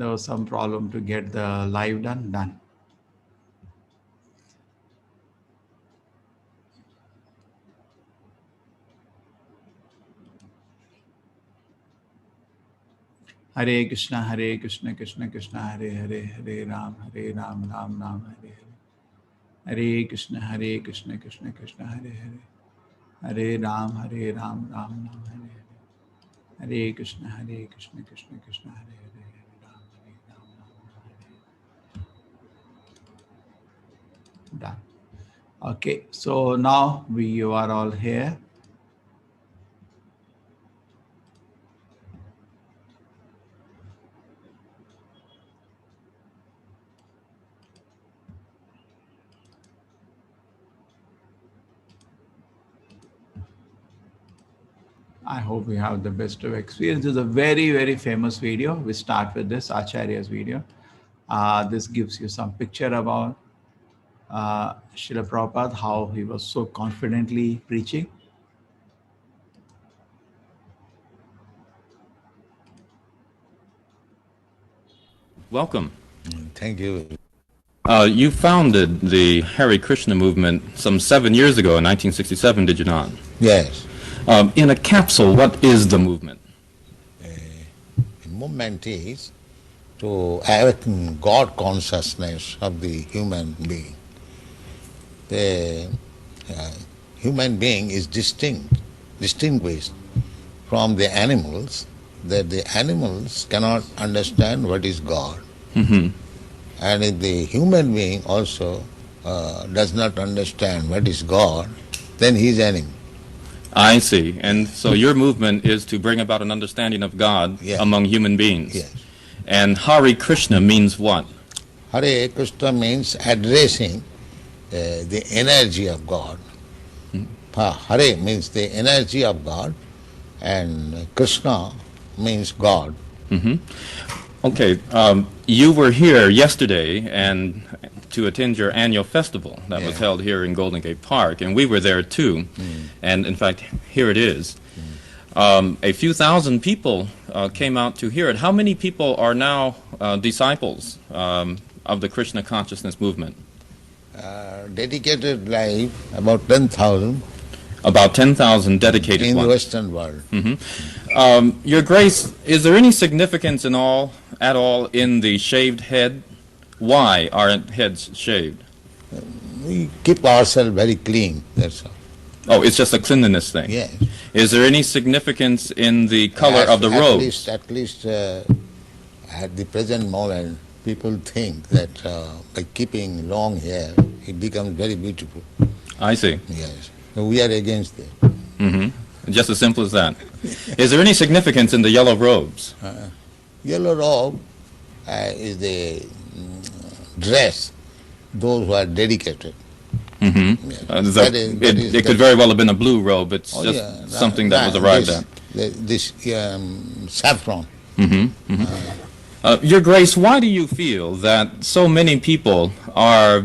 There was some problem to get the live done. Hare Krishna, Krishna Krishna, Hare Hare, Hare Ram, Ram Ram, Hare Hare. Hare Krishna, Krishna Krishna, Hare Hare. Hare Ram, Ram Ram, Hare Hare. Hare Krishna, Krishna Krishna, Hare Hare. Hare Ram, Ram Ram, Hare Hare. Done. Okay, so now you are all here. I hope we have the best of experience. This is a very, very famous video. We start with this Acharya's video. This gives you some picture about Srila Prabhupada, how he was so confidently preaching. Welcome. Thank you. You founded the Hare Krishna movement some 7 years ago in 1967, did you not? Yes. In a capsule, what is the movement? The movement is to awaken God consciousness of the human being. The human being is distinguished from the animals, that the animals cannot understand what is God. Mm-hmm. And if the human being also does not understand what is God, then he is enemy. I see. And so your movement is to bring about an understanding of God among human beings. Yes. And Hare Krishna means what? Hare Krishna means addressing the energy of God. Hare means the energy of God, and Krishna means God. Mm-hmm. Okay, you were here yesterday and to attend your annual festival that was held here in Golden Gate Park, and we were there too. And in fact, here it is. A few thousand people came out to hear it. How many people are now disciples of the Krishna consciousness movement? Dedicated life, about 10,000. About 10,000 dedicated in ones. the Western world. Mm-hmm. Your Grace, is there any significance at all in the shaved head? Why are heads shaved? We keep ourselves very clean, that's all. Oh, it's just a cleanliness thing? Yes. Is there any significance in the color of the robes? At least at the present moment, people think that by keeping long hair, it becomes very beautiful. I see. Yes. So we are against it. Mm-hmm. Just as simple as that. Is there any significance in the yellow robes? Yellow robe is the dress, those who are dedicated. Mm-hmm. Yes. It could very well have been a blue robe. It's just something that was arrived at. This saffron. Mm-hmm. Mm-hmm. Your Grace, why do you feel that so many people are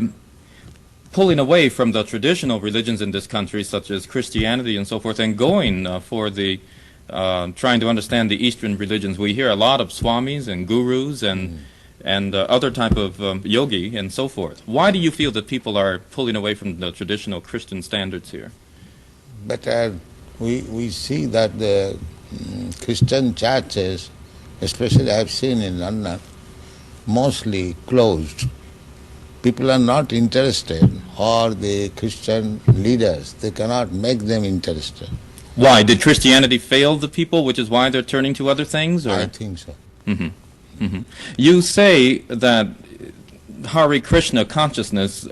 pulling away from the traditional religions in this country, such as Christianity and so forth, and going for the trying to understand the Eastern religions? We hear a lot of swamis and gurus and other type of yogi and so forth. Why do you feel that people are pulling away from the traditional Christian standards here? But we see that the Christian churches, especially I have seen in London, mostly closed. People are not interested, or the Christian leaders, they cannot make them interested. Why? Did Christianity fail the people, which is why they're turning to other things? Or? I think so. Mm-hmm. Mm-hmm. You say that Hare Krishna consciousness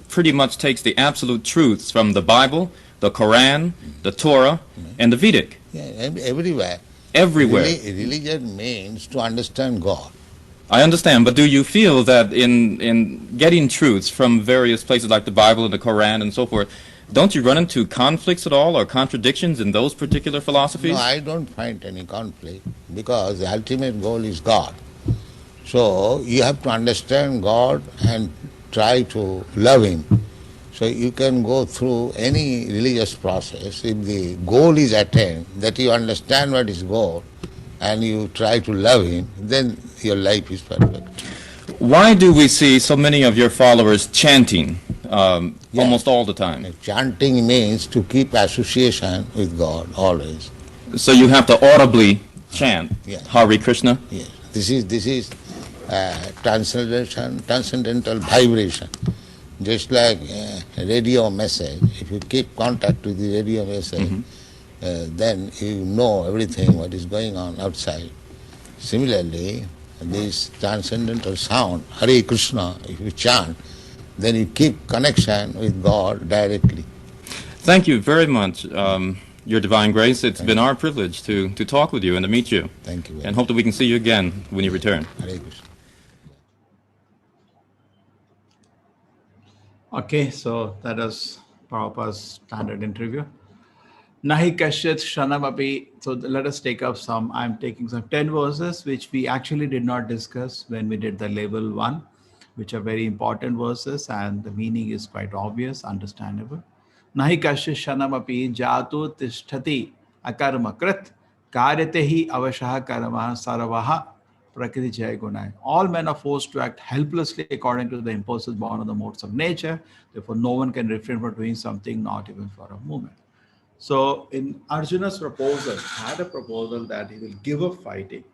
pretty much takes the absolute truths from the Bible, the Quran, the Torah, and the Vedic. Yeah, everywhere. Everywhere. Religion means to understand God. I understand, but do you feel that in getting truths from various places like the Bible and the Quran and so forth, don't you run into conflicts at all or contradictions in those particular philosophies? No, I don't find any conflict, because the ultimate goal is God. So you have to understand God and try to love Him. So you can go through any religious process. If the goal is attained, that you understand what is God, and you try to love Him, then your life is perfect. Why do we see so many of your followers chanting almost all the time? Chanting means to keep association with God always. So you have to audibly chant Hare Krishna? Yes. This is transcendental vibration. Just like a radio message, if you keep contact with the radio message, then you know everything what is going on outside. Similarly, this transcendental sound, Hare Krishna, if you chant, then you keep connection with God directly. Thank you very much, Your Divine Grace. It's been our privilege to talk with you and to meet you. Thank you very and much. hope that we can see you again when you return. Hare Krishna. Okay, so that is Prabhupada's standard interview. Nahi Kashyat Shanamapi. So let us take up some. I'm taking some 10 verses which we actually did not discuss when we did the level 1, which are very important verses, and the meaning is quite obvious, understandable. Nahi Kashyat Shanamapi Jatu Tishtati Akarma Krit Karyatehi Avashaha Karama Saravaha Prakriti Jaya Gunai. All men are forced to act helplessly according to the impulses born of the modes of nature. Therefore, no one can refrain from doing something, not even for a moment. So in Arjuna's proposal, had a proposal that he will give up fighting,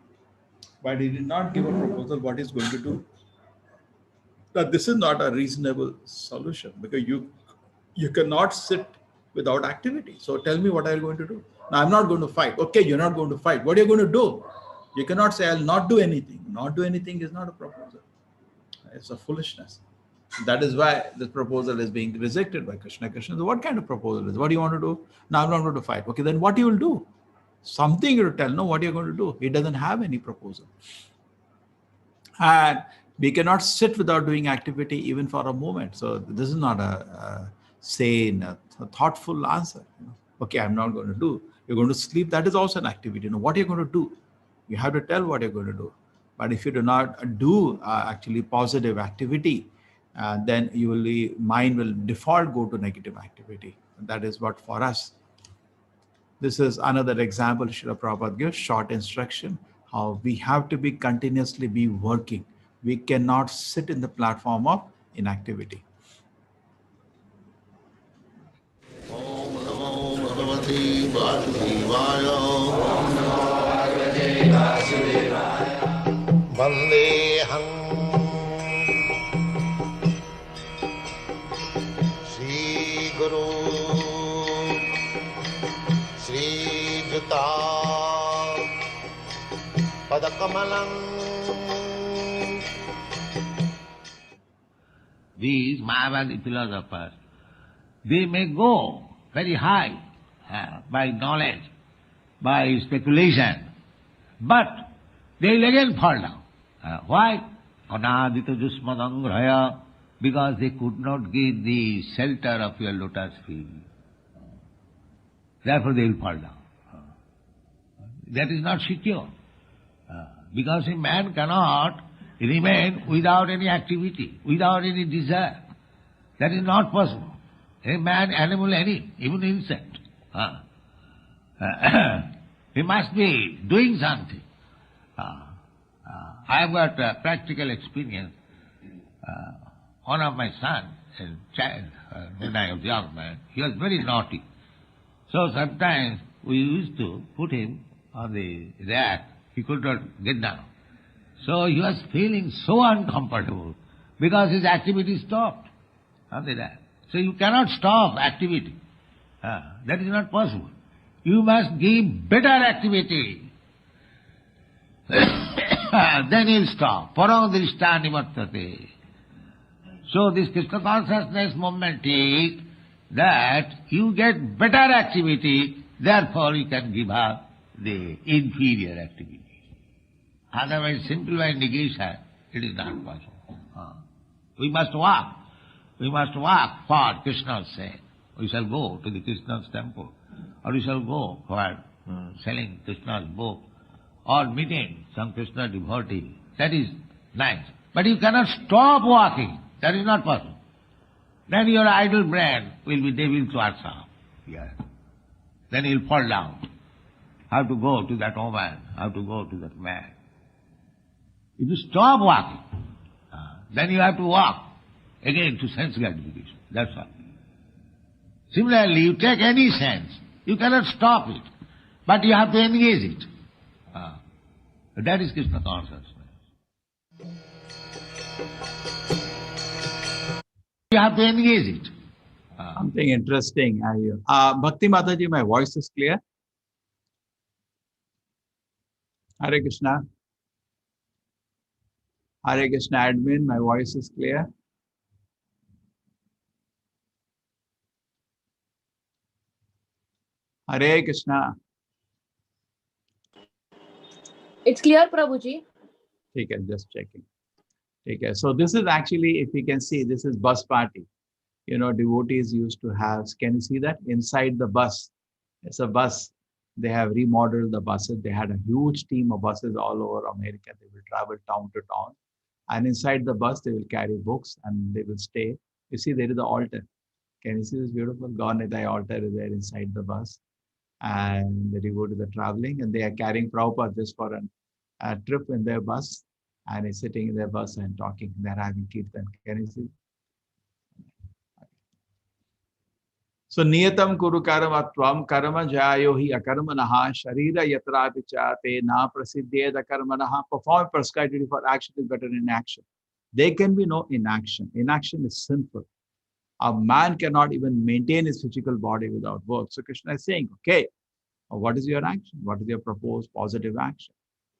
but he did not give a proposal what he's going to do. That this is not a reasonable solution, because you cannot sit without activity. So tell me, what are you going to do? Now, I'm not going to fight. Okay, you're not going to fight. What are you going to do? You cannot say, I'll not do anything. Not do anything is not a proposal. It's a foolishness. That is why this proposal is being rejected by Krishna. Krishna, so what kind of proposal is? What do you want to do? Now I'm not going to fight. Okay, then what you will do? Something you will tell. No, what you're going to do? He doesn't have any proposal. And we cannot sit without doing activity even for a moment. So this is not a sane, a thoughtful answer. Okay, I'm not going to do. You're going to sleep. That is also an activity. What are you going to do? You have to tell what you're going to do. But if you do not do actually positive activity, then mind will default go to negative activity. And that is what for us. This is another example Srila Prabhupada gives, short instruction, how we have to be continuously be working. We cannot sit in the platform of inactivity. Om Namo Bhagavate Vasudevaya. Vandeham Shri Guru Shri Juta Padakamalam. These Mayavadi philosophers, they may go very high by knowledge, by speculation, but they will again fall down. Why? Anadita Jusmadangraya, because they could not get the shelter of your lotus feet. Therefore they will fall down. That is not secure. Because a man cannot remain without any activity, without any desire. That is not possible. A man, animal, any, even insect. He must be doing something. I have got practical experience. One of my sons, a child, when I was young man, he was very naughty. So sometimes we used to put him on the rack. He could not get down. So he was feeling so uncomfortable because his activity stopped on the rack. So you cannot stop activity. That is not possible. You must give better activity. Then he'll stop. Paramdrishta nivartate. So this Krishna consciousness movement is that you get better activity, therefore you can give up the inferior activity. Otherwise, simple by negation, it is not possible. We must walk. We must walk for Krishna's sake. We shall go to the Krishna's temple, or we shall go for selling Krishna's book, or meeting some Krishna devotee. That is nice. But you cannot stop walking. That is not possible. Then your idle brain will be devil's workshop. Yes. Then you will fall down. How to go to that woman, how to go to that man. If you stop walking, then you have to walk again to sense gratification. That's all. Similarly, you take any sense, you cannot stop it, but you have to engage it. That is Krishna consciousness. You have to engage it. Something interesting. Bhakti Mataji, my voice is clear? Hare Krishna. Hare Krishna admin, my voice is clear? Hare Krishna. It's clear, Prabhuji. Okay, just checking. Okay, so this is actually, if you can see, this is bus party. You know, devotees used to have, can you see that? Inside the bus, it's a bus. They have remodeled the buses. They had a huge team of buses all over America. They will travel town to town. And inside the bus, they will carry books and they will stay. You see, there is the altar. Can you see this beautiful Gaunidai altar is there inside the bus? And the devotees are traveling and they are carrying Prabhupada just for a trip in their bus. And he's sitting in their bus and talking. They're having kirtan. Can you see? So niyatam kuru karma tvam karma jayo hi akarma naha sharira yatra vichate na prasiddheda karma naha. Perform prescribed duty for action is better than inaction. There can be no inaction. Inaction is sinful. A man cannot even maintain his physical body without work. So Krishna is saying, okay, what is your action? What is your proposed positive action?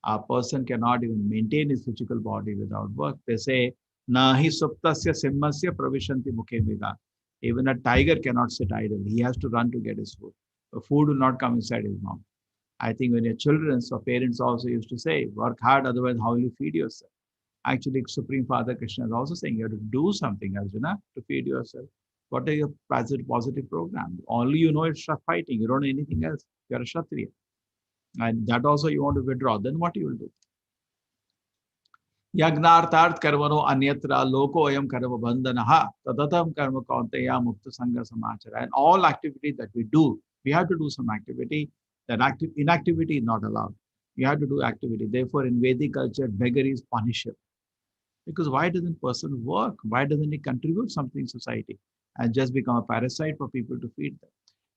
A person cannot even maintain his physical body without work. They say, nahi suptasya simmasya pravishanti mukhe mriga. Even a tiger cannot sit idle. He has to run to get his food. The food will not come inside his mouth. I think when you're children, so parents also used to say, work hard, otherwise how will you feed yourself? Actually, Supreme Father Krishna is also saying you have to do something, Arjuna, to feed yourself. What are your positive program? Only you know it's fighting. You don't know anything else. You're a Kshatriya. And that also you want to withdraw. Then what you will do? Yagnartart karmano anyatra loko ayam karma bandhanaha tadatam karma kaunteya mukta sangha samachara. And all activity that we do, we have to do some activity. That inactivity is not allowed. You have to do activity. Therefore, in Vedic culture, beggary is punishable. Because why doesn't person work? Why doesn't he contribute something in society and just become a parasite for people to feed them?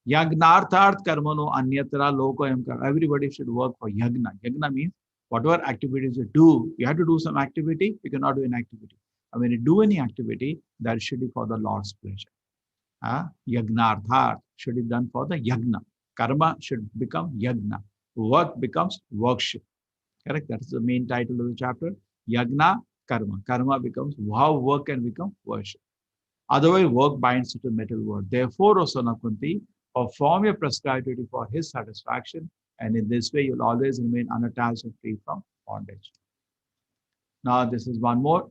Yagnartart karmano anyatra loko ayam karma. Everybody should work for yagna. Yagna means whatever activities you do, you have to do some activity, you cannot do inactivity. And when you do any activity, that should be for the Lord's pleasure. Yagnarthat should be done for the yagna. Karma should become yagna. Work becomes worship. Correct? That is the main title of the chapter. Yagna, karma. Karma becomes how work can become worship. Otherwise, work binds you to metal world. Therefore, O son of Kunti, perform your prescribed duty for his satisfaction. And in this way, you'll always remain unattached and free from bondage. Now, this is one more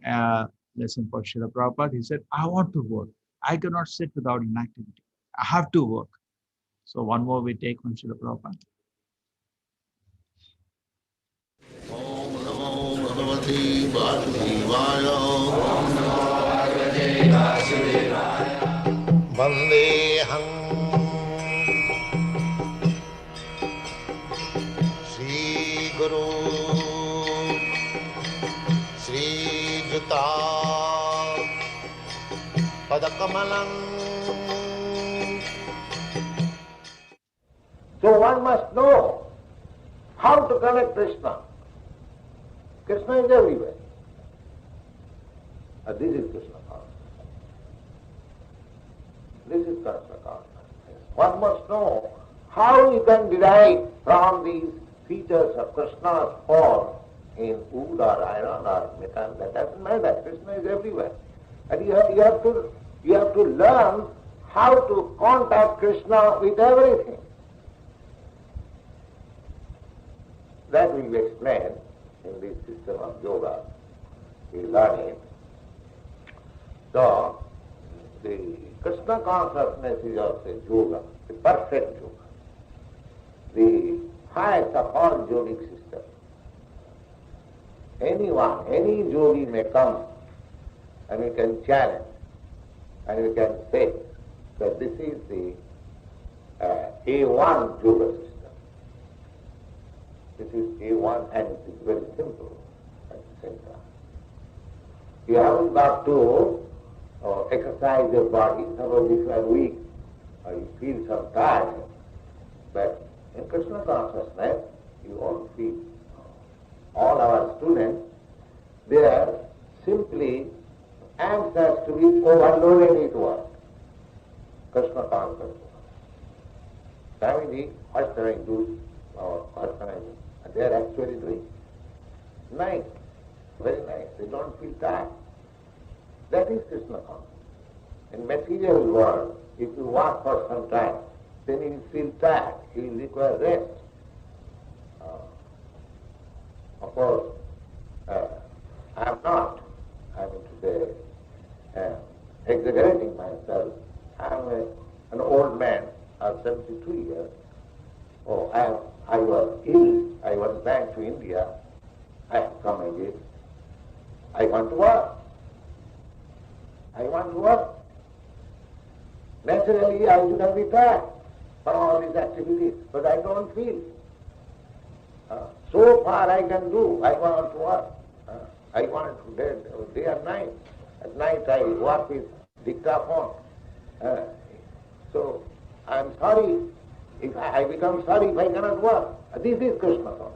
lesson for Srila Prabhupada. He said, I want to work. I cannot sit without inactivity. I have to work. So one more we take from Srila Prabhupada. Om Namo Bhagavate Vasudevaya. Vandeham Shri Guru Shri Juta Padakamalam. So one must know how to connect Krishna. Krishna is everywhere. And this is Krishna consciousness. This is Krishna consciousness. One must know how you can derive from these features of Krishna's form in wood or iron or metal. That doesn't matter. Krishna is everywhere. And you have to learn how to contact Krishna with everything. That will be explained in this system of yoga. We learn it. So, the Krishna consciousness is also yoga, the perfect yoga, the highest of all yogic systems. Anyone, any yogi may come and you can challenge and you can say that this is the A1 yoga system. This is A1 and it is very simple. at the same time. You haven't got to exercise your body. Suppose if you are weak or you feel some tired, but in Krishna consciousness you won't feel. All our students, they are simply anxious to be overloaded with work. Krishna consciousness. Swamiji, what can I do? Or what can I do? And they are actually doing. Nice, very nice. They don't feel tired. That is Krishna consciousness. In material world, if you work for some time, then you feel tired, you require rest. Of course, I am not, I mean to say, exaggerating myself. I am an old man of 72 years. Oh, I was ill. I was back to India. I have come again. I want to work. I want to work. Naturally, I should have been tired for all these activities, but I don't feel. So far I can do. I want to work. I want to day and night. At night I work with dictaphone. So I'm sorry if I become sorry if I cannot work. This is Krishna consciousness.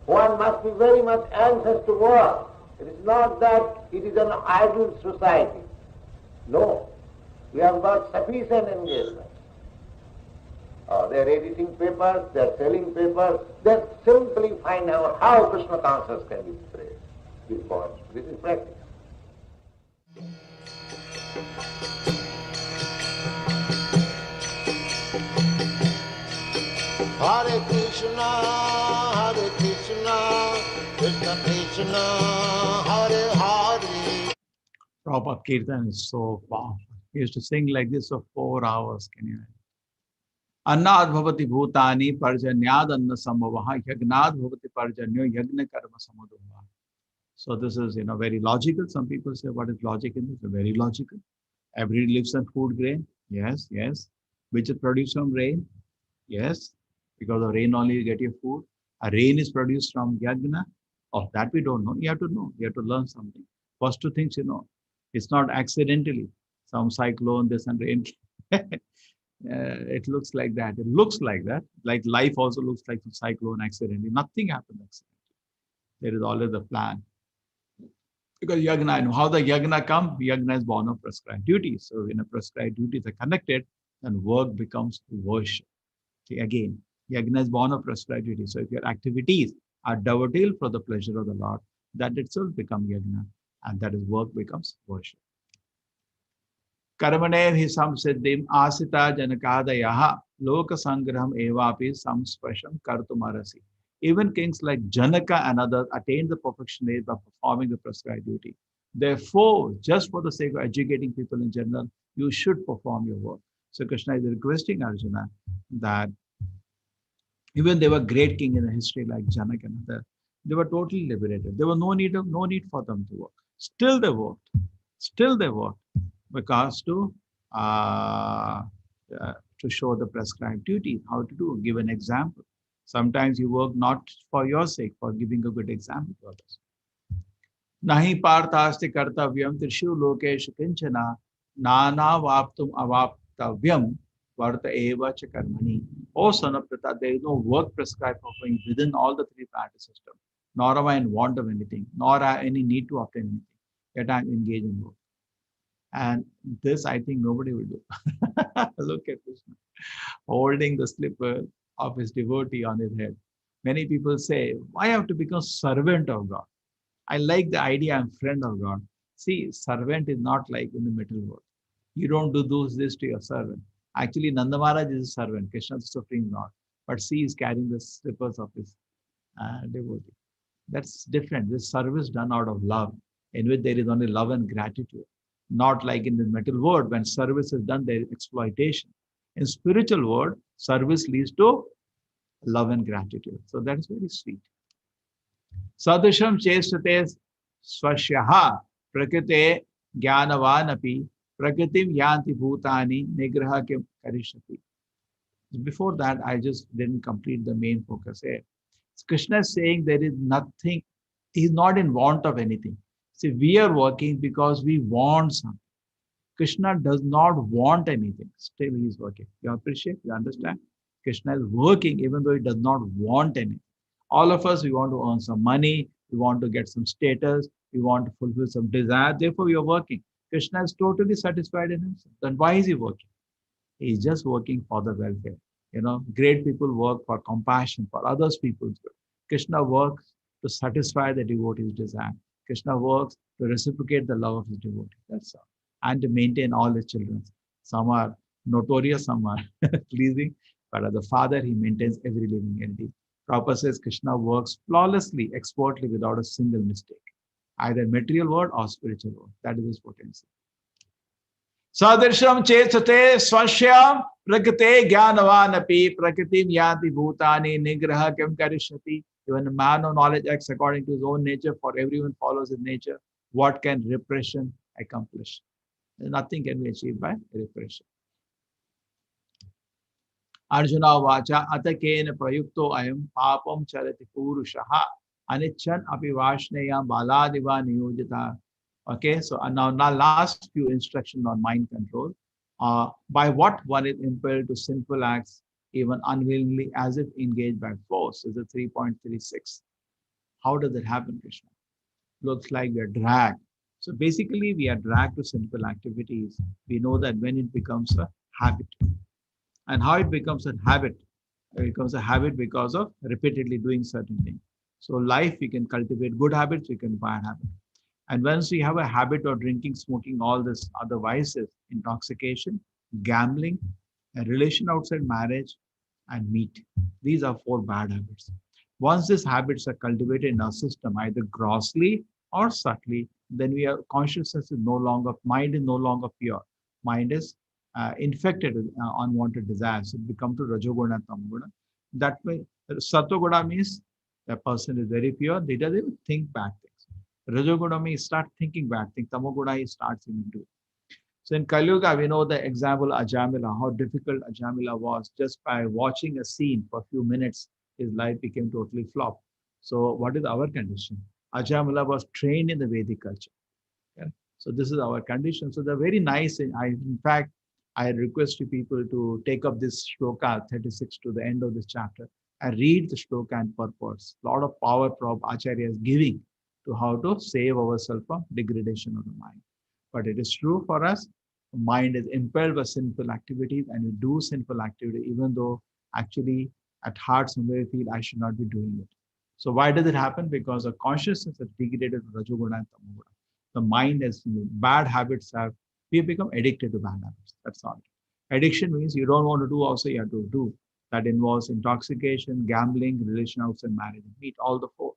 One must be very much anxious to work. It is not that it is an idle society. No. We have got sufficient engagement. They are editing papers, they are selling papers. They simply find out how Krishna consciousness can be spread. This is practice. Hare Krishna, Krishna Krishna, Hare Hare. Prabhupada Kirtan is so powerful. He used to sing like this for 4 hours. Can you imagine? Annad bhavati bhutani parjanyad anna samavaha yagnad bhavati parjanyo yagna karma samadhuva. So this is, very logical. Some people say, what is logic in this? Very logical. Everybody lives on food grain. Yes, yes. Which is produced from rain. Yes. Because of rain only you get your food. A rain is produced from yagna. Oh, that we don't know. You have to know. You have to learn something. First two things It's not accidentally. Some cyclone, this and rain. It looks like that. It looks like that. Like life also looks like a cyclone accidentally. Nothing happens accidentally. There is always a plan. Because yagna, and how the yagna come? Yagna is born of prescribed duties. So when a prescribed duties are connected, then work becomes worship. See, again, yagna is born of prescribed duties. So if your activities are devoted for the pleasure of the Lord, that itself becomes yagna. And that is work becomes worship. Karmanev hi samsiddhim asita janakadayaha loka sangraham evapi samspasham kartumarasi. Even kings like Janaka and others attained the perfection age by performing the prescribed duty. Therefore, just for the sake of educating people in general, you should perform your work. So Krishna is requesting Arjuna that even they were great king in the history like Janaka and others, they were totally liberated. There was no need for them to work. Still they worked. Because to show the prescribed duty, how to do, give an example. Sometimes you work not for your sake, for giving a good example to others. Nahi parthasti kartavyam trishu lokeshu kinchana nana vaptum avaptavyam varta eva cha karmani. O son of Pritha, there is no work prescribed for me within all the three planetary systems. Nor am I in want of anything, nor have any need to obtain anything. Yet I am engaged in work. And this, I think, nobody will do. Look at Krishna, holding the slipper of his devotee on his head. Many people say, why have to become servant of God? I like the idea I'm friend of God. See, servant is not like in the material world. You don't do this to your servant. Actually, Nanda Maharaj is a servant, Krishna is the Supreme Lord. But see, he's carrying the slippers of his devotee. That's different. This service done out of love, in which there is only love and gratitude. Not like in the material world, when service is done, there is exploitation. In spiritual world, service leads to love and gratitude. So that is very sweet. Sadhusham chestate swasyaha prakrite jnanavanapi prakritim yanti bhutani nigraha kim karishati. Before that, I just didn't complete the main focus here. Krishna is saying there is nothing, he's not in want of anything. See, we are working because we want something. Krishna does not want anything. Still he is working. You appreciate? You understand? Krishna is working even though he does not want anything. All of us, we want to earn some money, we want to get some status, we want to fulfill some desire. Therefore, we are working. Krishna is totally satisfied in himself. Then why is he working? He is just working for the welfare. Great people work for compassion, for others people's good. Krishna works to satisfy the devotee's desire. Krishna works to reciprocate the love of his devotee. That's all. And to maintain all his children. Some are notorious, some are pleasing, but as the father, he maintains every living entity. Prabhupada says Krishna works flawlessly, expertly, without a single mistake, either material world or spiritual world. That is his potential. Sadirsham chesate swashyam prakate jnanavanapi prakritim yanti bhutani nigraha kim karishati. Even a man of knowledge acts according to his own nature, for everyone follows his nature. What can repression accomplish? Nothing can be achieved by repression. Arjuna vacha atakena prayukto ayam papam charati purushaha anichan apivashnaya baladiva niyojita. Okay, so now last few instructions on mind control. By what one is impelled to sinful acts, even unwillingly, as if engaged by force, is the 3.36. How does it happen, Krishna? Looks like we are dragged. So basically, we are dragged to sinful activities. We know that when it becomes a habit. And how it becomes a habit? It becomes a habit because of repeatedly doing certain things. So life, we can cultivate good habits, we can bad habits. And once we have a habit of drinking, smoking, all these other vices, intoxication, gambling, a relation outside marriage, and meat. These are 4 bad habits. Once these habits are cultivated in our system, either grossly or subtly, then consciousness is no longer, mind is no longer pure. Mind is infected with unwanted desires. It becomes to Rajoguna, Tamoguna. That way, Satoguna means the person is very pure. They doesn't even think bad things. Rajoguna means start thinking bad things. Tamoguna, he starts even doing. So in Kali Yuga, we know the example Ajamila, how difficult Ajamila was. Just by watching a scene for a few minutes, his life became totally flop. So what is our condition? Ajamila was trained in the Vedic culture. Okay? So this is our condition. So they're very nice. In fact, I request you people to take up this shloka 36 to the end of this chapter and read the shloka and purpose. A lot of power Acharya is giving to how to save ourselves from degradation of the mind. But it is true for us, the mind is impelled by sinful activities, and we do sinful activity even though actually at heart somewhere we feel I should not be doing it. So why does it happen? Because our consciousness is degraded to Rajoguna and Tamoguna. The mind has bad habits, we have become addicted to bad habits. That's all. Addiction means you don't want to do, also you have to do. That involves intoxication, gambling, relation outside marriage, meet all the 4.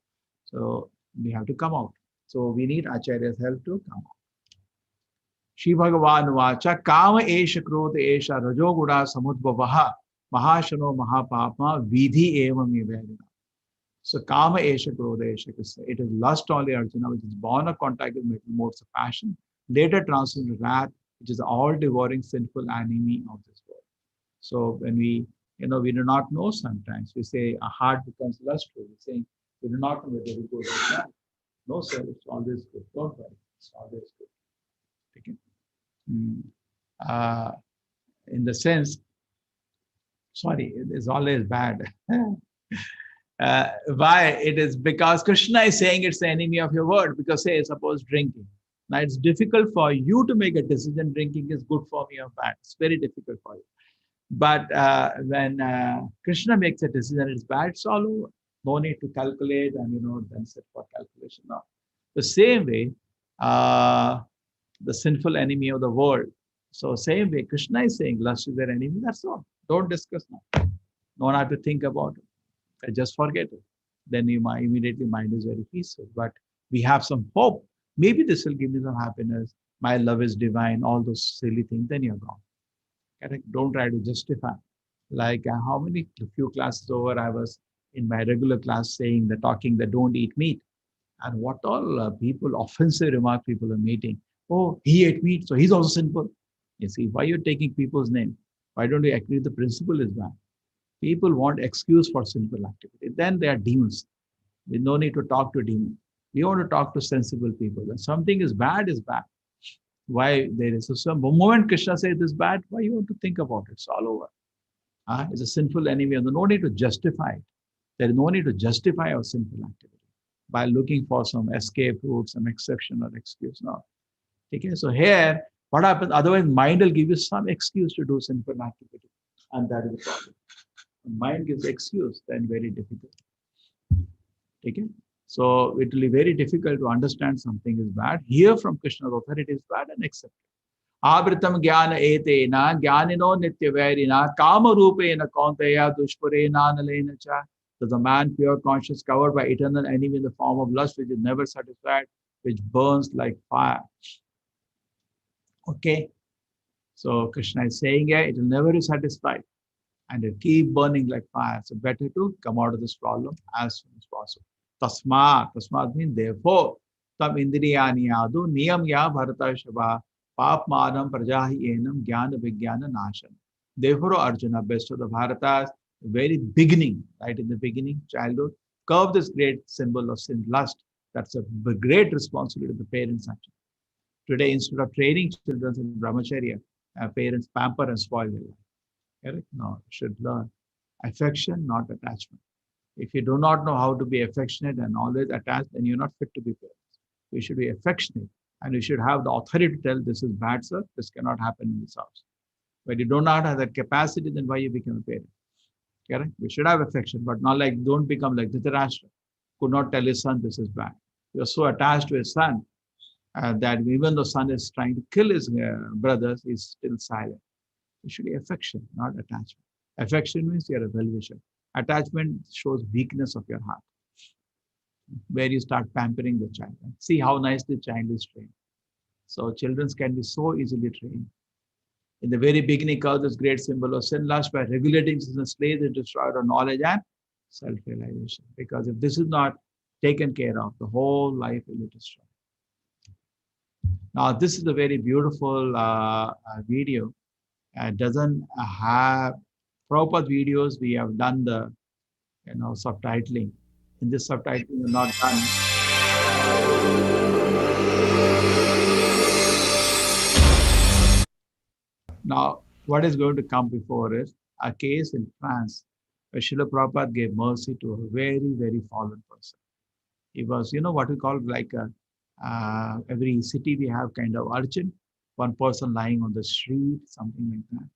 So we have to come out. So we need Acharya's help to come out. Shri Bhagavan vacha kama esha krodha esha rajoguna samudbhavaha mahashano mahapapma vidhi evam nivedana. So kama esha krodha esha, it is lust only, Arjuna, which is born of contact with material modes of passion, later transformed into wrath, which is all-devouring sinful enemy of this world. So when we do not know sometimes, we say a heart becomes lustful. We're saying we do not know whether it goes or not. No, sir, it's always good. Don't worry, it's always good. Okay. In the sense, sorry, it is always bad. Why? It is because Krishna is saying it's the enemy of your word. Because say, suppose drinking. Now it's difficult for you to make a decision drinking is good for me or bad. It's very difficult for you. But when Krishna makes a decision it's bad, it's all over. No need to calculate and then sit for calculation. No. The same way, the sinful enemy of the world. So same way, Krishna is saying lust is their enemy. That's all. Don't discuss now. Don't have to think about it. Just forget it. Then immediately mind is very peaceful. But we have some hope. Maybe this will give me some happiness. My love is divine. All those silly things. Then you're gone. Correct? Don't try to justify. Like a few classes over, I was in my regular class saying talking that don't eat meat. And what all people, offensive remark people are making. Oh, he ate meat, so he's also sinful. You see, why you're taking people's name? Why don't you agree the principle is bad? People want excuse for sinful activity. Then they are demons. We no need to talk to demons. We want to talk to sensible people. When something is bad, is bad. Why there is so the moment Krishna says it is bad, why you want to think about it? It's all over. It's a sinful enemy, and no need to justify it. There is no need to justify our sinful activity by looking for some escape route, some exception or excuse. No. Okay, so here, what happens? Otherwise, mind will give you some excuse to do sinful activity, and that is the problem. When mind gives excuse, then very difficult. Okay, so it will be very difficult to understand something is bad. Hear from Krishna's authority is bad and accept it. Abritam jnana etena jnanino nityavairina kama rupena kaunteya dushparena nalena cha. There's a man pure conscious covered by eternal enemy in the form of lust which is never satisfied, which burns like fire. Okay, so Krishna is saying here, it will never be satisfied and it keep burning like fire. So better to come out of this problem as soon as possible. Tasmat means therefore, tam indriyani adu niyam ya bharata shava pap manam prajahi enam jnana vijnana nashan. Therefore, Arjuna, best of the Bharatas, very beginning, right in the beginning, childhood, curve this great symbol of sin, lust. That's a great responsibility of the parents actually. Today, instead of training children in brahmacharya, parents pamper and spoil their life. Correct? No, you should learn affection, not attachment. If you do not know how to be affectionate and always attached, then you're not fit to be parents. You should be affectionate and you should have the authority to tell this is bad, sir, this cannot happen in this house. But you do not have that capacity, then why you become a parent? Correct? We should have affection, but not like, don't become like Dhritarashtra, could not tell his son this is bad. You're so attached to his son that even though son is trying to kill his brothers, he's still silent. It should be affection, not attachment. Affection means you're a well-wisher. Attachment shows weakness of your heart, where you start pampering the child. See how nicely the child is trained. So children can be so easily trained. In the very beginning, comes this great symbol of sin lust by regulating sin and slaves and destroyed our knowledge and self-realization. Because if this is not taken care of, the whole life will be destroyed. Now, this is a very beautiful video. It doesn't have proper videos. We have done the subtitling. In this subtitling, we're not done. Now, what is going to come before is a case in France where Srila Prabhupada gave mercy to a very, very fallen person. He was, what we call like every city we have kind of urchin, one person lying on the street, something like that.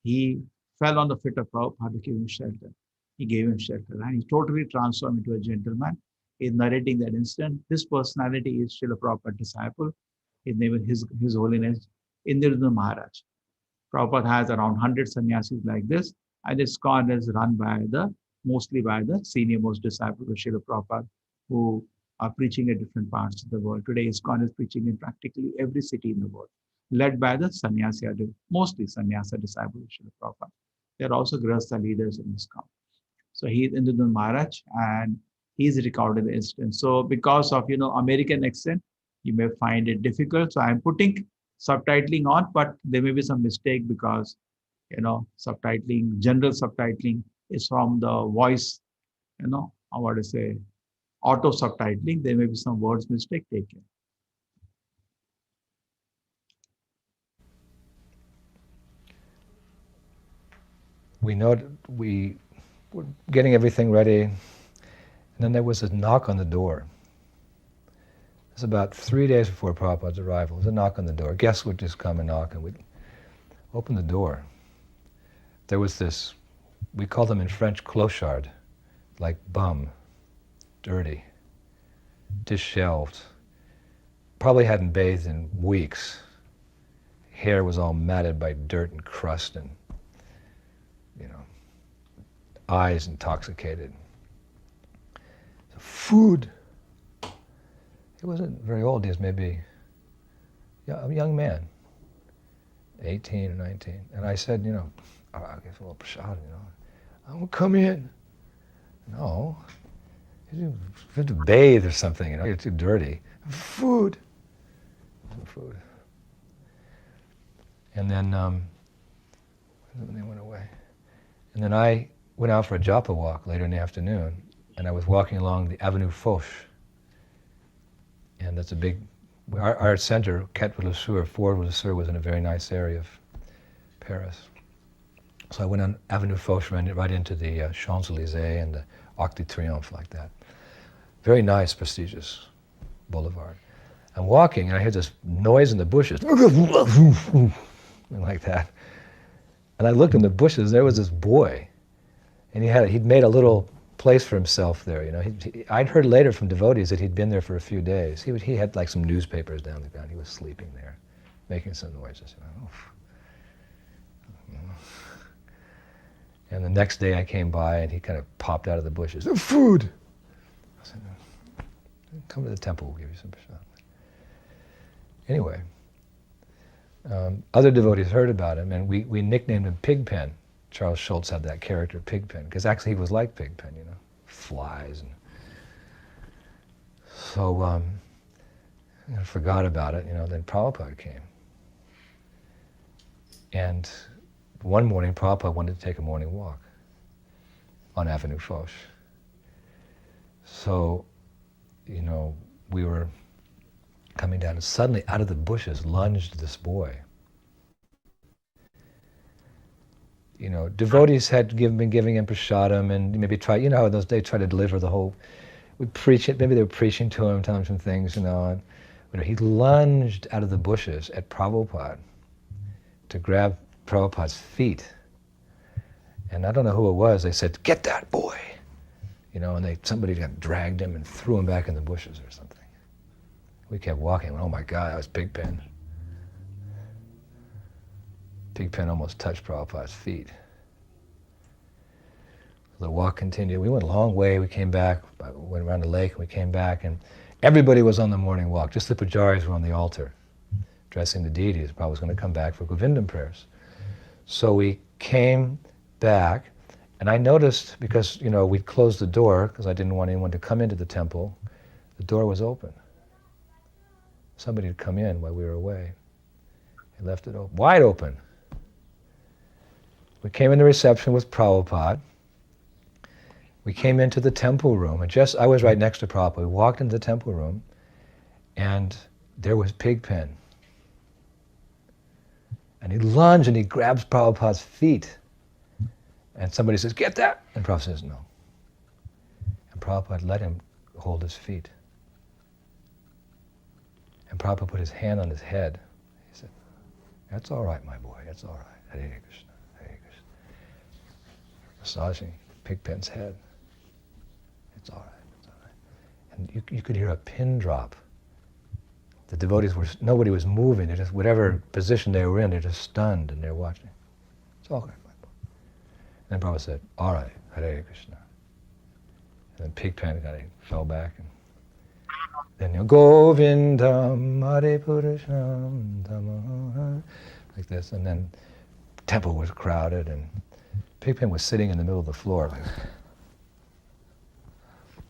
He fell on the feet of Prabhupada to give him shelter. He gave him shelter and he totally transformed into a gentleman. He's narrating that incident. This personality is Srila Prabhupada's disciple. His name is His Holiness Indrajit Maharaj. Prabhupada has around 100 sannyasis like this, and ISKCON is run by mostly by the senior most disciples of Srila Prabhupada who are preaching at different parts of the world. Today, ISKCON is preaching in practically every city in the world, led by the sannyasa, mostly sannyasa disciples of Srila Prabhupada. There are also Grihastha leaders in ISKCON. So he is Indrajit Maharaj, and he's recorded the incident. So because of American accent, you may find it difficult. So I'm putting subtitling on, but there may be some mistake because subtitling, general subtitling is from the voice, what to say, auto subtitling. There may be some words mistake taken. We know we were getting everything ready, and then there was a knock on the door. It was about 3 days before Prabhupada's arrival. There was a knock on the door. Guests would just come and knock, and we'd open the door. There was this, we call them in French clochard, like bum, dirty, disheveled, probably hadn't bathed in weeks. Hair was all matted by dirt and crust, and eyes intoxicated. Food. He wasn't very old. He was maybe a young man, 18 or 19. And I said, I guess a little prashad, I will come in. No, you have to bathe or something. You're too dirty. Food. And then they went away. And then I went out for a japa walk later in the afternoon, and I was walking along the Avenue Foch. And that's a big, our center, Quatre Villers-sur, Fort Villers-sur, was in a very nice area of Paris. So I went on Avenue Foch, ran right into the Champs-Élysées and the Arc de Triomphe, like that. Very nice, prestigious boulevard. I'm walking, and I hear this noise in the bushes, like that. And I looked in the bushes, there was this boy, and he'd made a little place for himself there. You know, I'd heard later from devotees that he'd been there for a few days. He had like some newspapers down the ground. He was sleeping there, making some noises. You know. And the next day I came by, and he kind of popped out of the bushes. Food! I said, come to the temple, we'll give you some prasad. Anyway, other devotees heard about him, and we nicknamed him Pigpen. Charles Schultz had that character, Pigpen, because actually he was like Pigpen, you know, flies. And so I forgot about it, you know, then Prabhupada came. And one morning, Prabhupada wanted to take a morning walk on Avenue Foch. So, you know, we were coming down, and suddenly out of the bushes lunged this boy. You know, devotees had been giving him prasadam and maybe they try to deliver the whole, we preach it, maybe they were preaching to him, telling him some things, you know, and he lunged out of the bushes at Prabhupada to grab Prabhupada's feet. And I don't know who it was, they said, "Get that boy!" You know, and somebody dragged him and threw him back in the bushes or something. We kept walking, oh my God, that was Pigpen. Pigpen almost touched Prabhupada's feet. The walk continued. We went a long way, we came back, went around the lake, and we came back, and everybody was on the morning walk. Just the pujaris were on the altar, dressing the deities. Prabhupada was going to come back for Govindam prayers. So we came back, and I noticed, because, you know, we'd closed the door, because I didn't want anyone to come into the temple, the door was open. Somebody had come in while we were away. He left it open, wide open. We came in the reception with Prabhupada. We came into the temple room, and I was right next to Prabhupada. We walked into the temple room, and there was Pigpen. And he lunged and he grabs Prabhupada's feet. And somebody says, "Get that!" And Prabhupada says, "No." And Prabhupada let him hold his feet. And Prabhupada put his hand on his head. He said, "That's all right, my boy, that's all right. Hare Krishna, Hare Krishna." Massaging Pigpen's head. It's all right, it's all right. And you could hear a pin drop. The devotees nobody was moving. They're just, whatever position they were in, they're just stunned and they're watching. It's all right, my boy. And then Prabhupada said, "All right, Hare Krishna." And then Pigpen kind of fell back, and then, you know, Govindam Hare Purusham Dhamma, like this, and then the temple was crowded, and Pigpen was sitting in the middle of the floor, like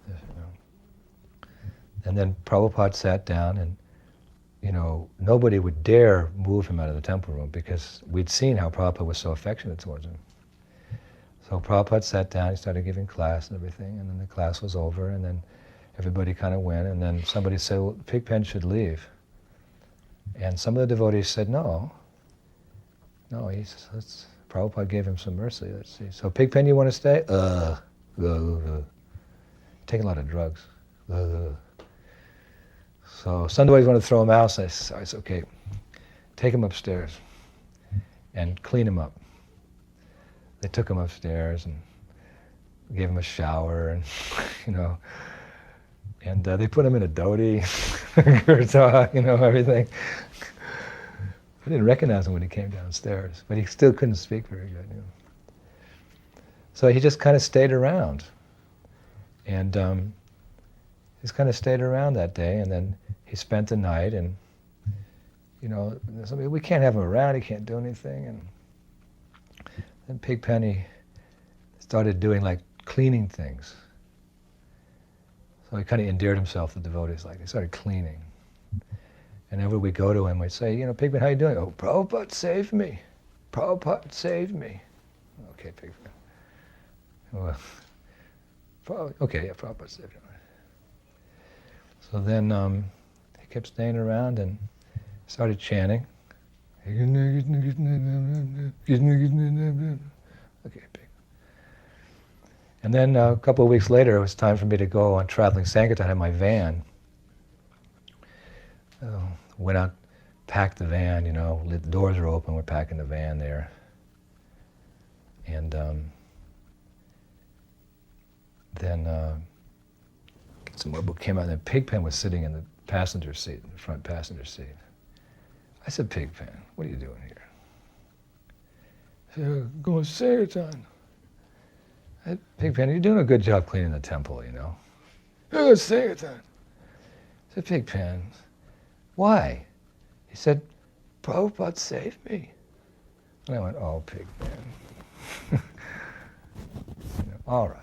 this, you know. And then Prabhupada sat down, and, you know, nobody would dare move him out of the temple room, because we'd seen how Prabhupada was so affectionate towards him. So Prabhupada sat down, he started giving class and everything, and then the class was over, and then everybody kind of went, and then somebody said, "Well, Pigpen should leave." And some of the devotees said, no, Prabhupada gave him some mercy, let's see. "So Pigpen, you want to stay?" Taking a lot of drugs. So some devotees want to throw him out, so I said, "Okay, take him upstairs and clean him up." They took him upstairs and gave him a shower, and, you know, and they put him in a dhoti, kurta, you know, everything. I didn't recognize him when he came downstairs, but he still couldn't speak very good. You know. So he just kind of stayed around, and he just kind of stayed around that day, and then he spent the night, and, you know, we can't have him around, he can't do anything, and then Pigpen started doing like cleaning things. So he kind of endeared himself to devotees, like he started cleaning. And whenever we go to him, we'd say, "You know, Pigpen, how you doing?" "Oh, Prabhupada saved me. Prabhupada saved me." "Okay, Pigpen. Well, okay, yeah, Prabhupada saved him. So then he kept staying around and started chanting. Okay, big. And then a couple of weeks later, it was time for me to go on traveling Sankirtan in my van. Went out, packed the van, the doors are open, we're packing the van there. And then some more book came out, and Pigpen was sitting in the passenger seat, the front passenger seat. I said, Pigpen, what are you doing here? He said, going to Sankirtan. I said, Pigpen, you're doing a good job cleaning the temple, I'm going to Sankirtan. I said, Pigpen, why? He said, Prabhupada saved me. And I went, oh, Pigpen. All right,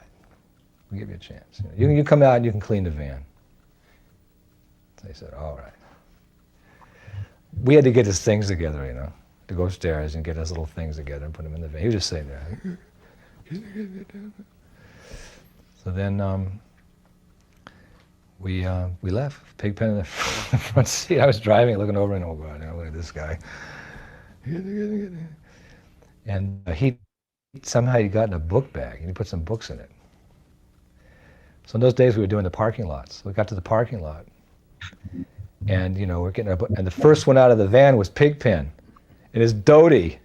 we'll give you a chance. You come out and you can clean the van. So he said, all right. We had to get his things together, to go upstairs and get his little things together and put them in the van. He was just sitting there. So then we left. Pigpen in the front seat. I was driving, looking over, and oh God, look at this guy. And he somehow he'd gotten a book bag, and he put some books in it. So in those days we were doing the parking lots. So we got to the parking lot, and we're getting our book, and the first one out of the van was Pigpen, and his Dodi.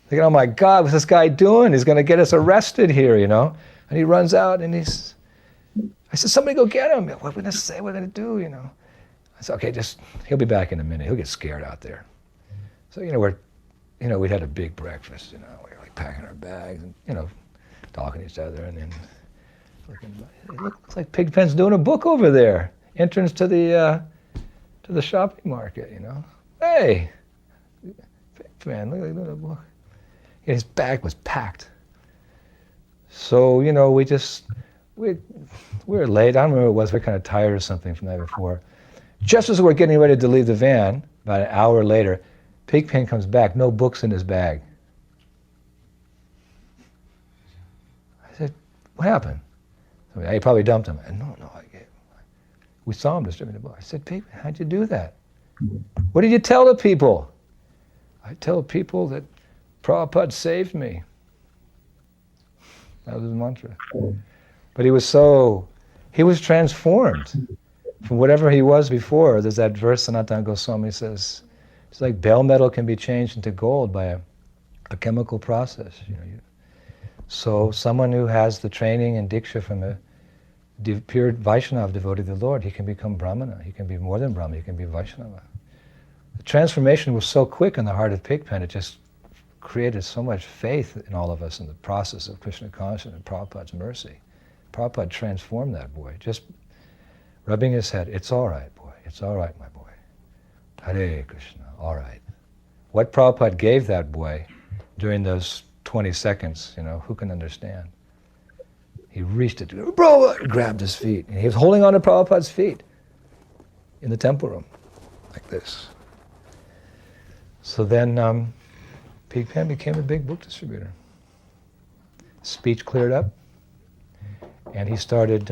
Thinking, oh my God, what's this guy doing? He's going to get us arrested here, And he runs out, and I said, somebody go get him. What are we going to say? What are we going to do? I said, okay, he'll be back in a minute. He'll get scared out there. So we'd had a big breakfast. We were like packing our bags and talking to each other, and then looking. It looks like Pigpen's doing a book over there. Entrance to the shopping market. Hey, Pigpen, look, he's doing a book. And his bag was packed. So we were late. I don't remember what it was. We were kind of tired or something from the night before. Just as we're getting ready to leave the van, about an hour later, Pigpen comes back, no books in his bag. I said, what happened? He probably dumped them. And no, we saw him distributing the book. I said, Pigpen, how'd you do that? What did you tell the people? I tell people that Prabhupada saved me. That was his mantra. But he was transformed from whatever he was before. There's that verse Sanatana Goswami says, it's like bell metal can be changed into gold by a chemical process. So someone who has the training and diksha from a pure Vaishnava devotee of the Lord, he can become Brahmana. He can be more than Brahmana. He can be Vaishnava. The transformation was so quick in the heart of Pigpen, it just created so much faith in all of us in the process of Krishna consciousness and Prabhupada's mercy. Prabhupada transformed that boy, just rubbing his head. It's all right, boy. It's all right, my boy. Hare Krishna, all right. What Prabhupada gave that boy during those 20 seconds, who can understand? He reached it, Prabhupada, grabbed his feet. And he was holding on to Prabhupada's feet in the temple room, like this. So then Pigpen became a big book distributor. Speech cleared up, and he started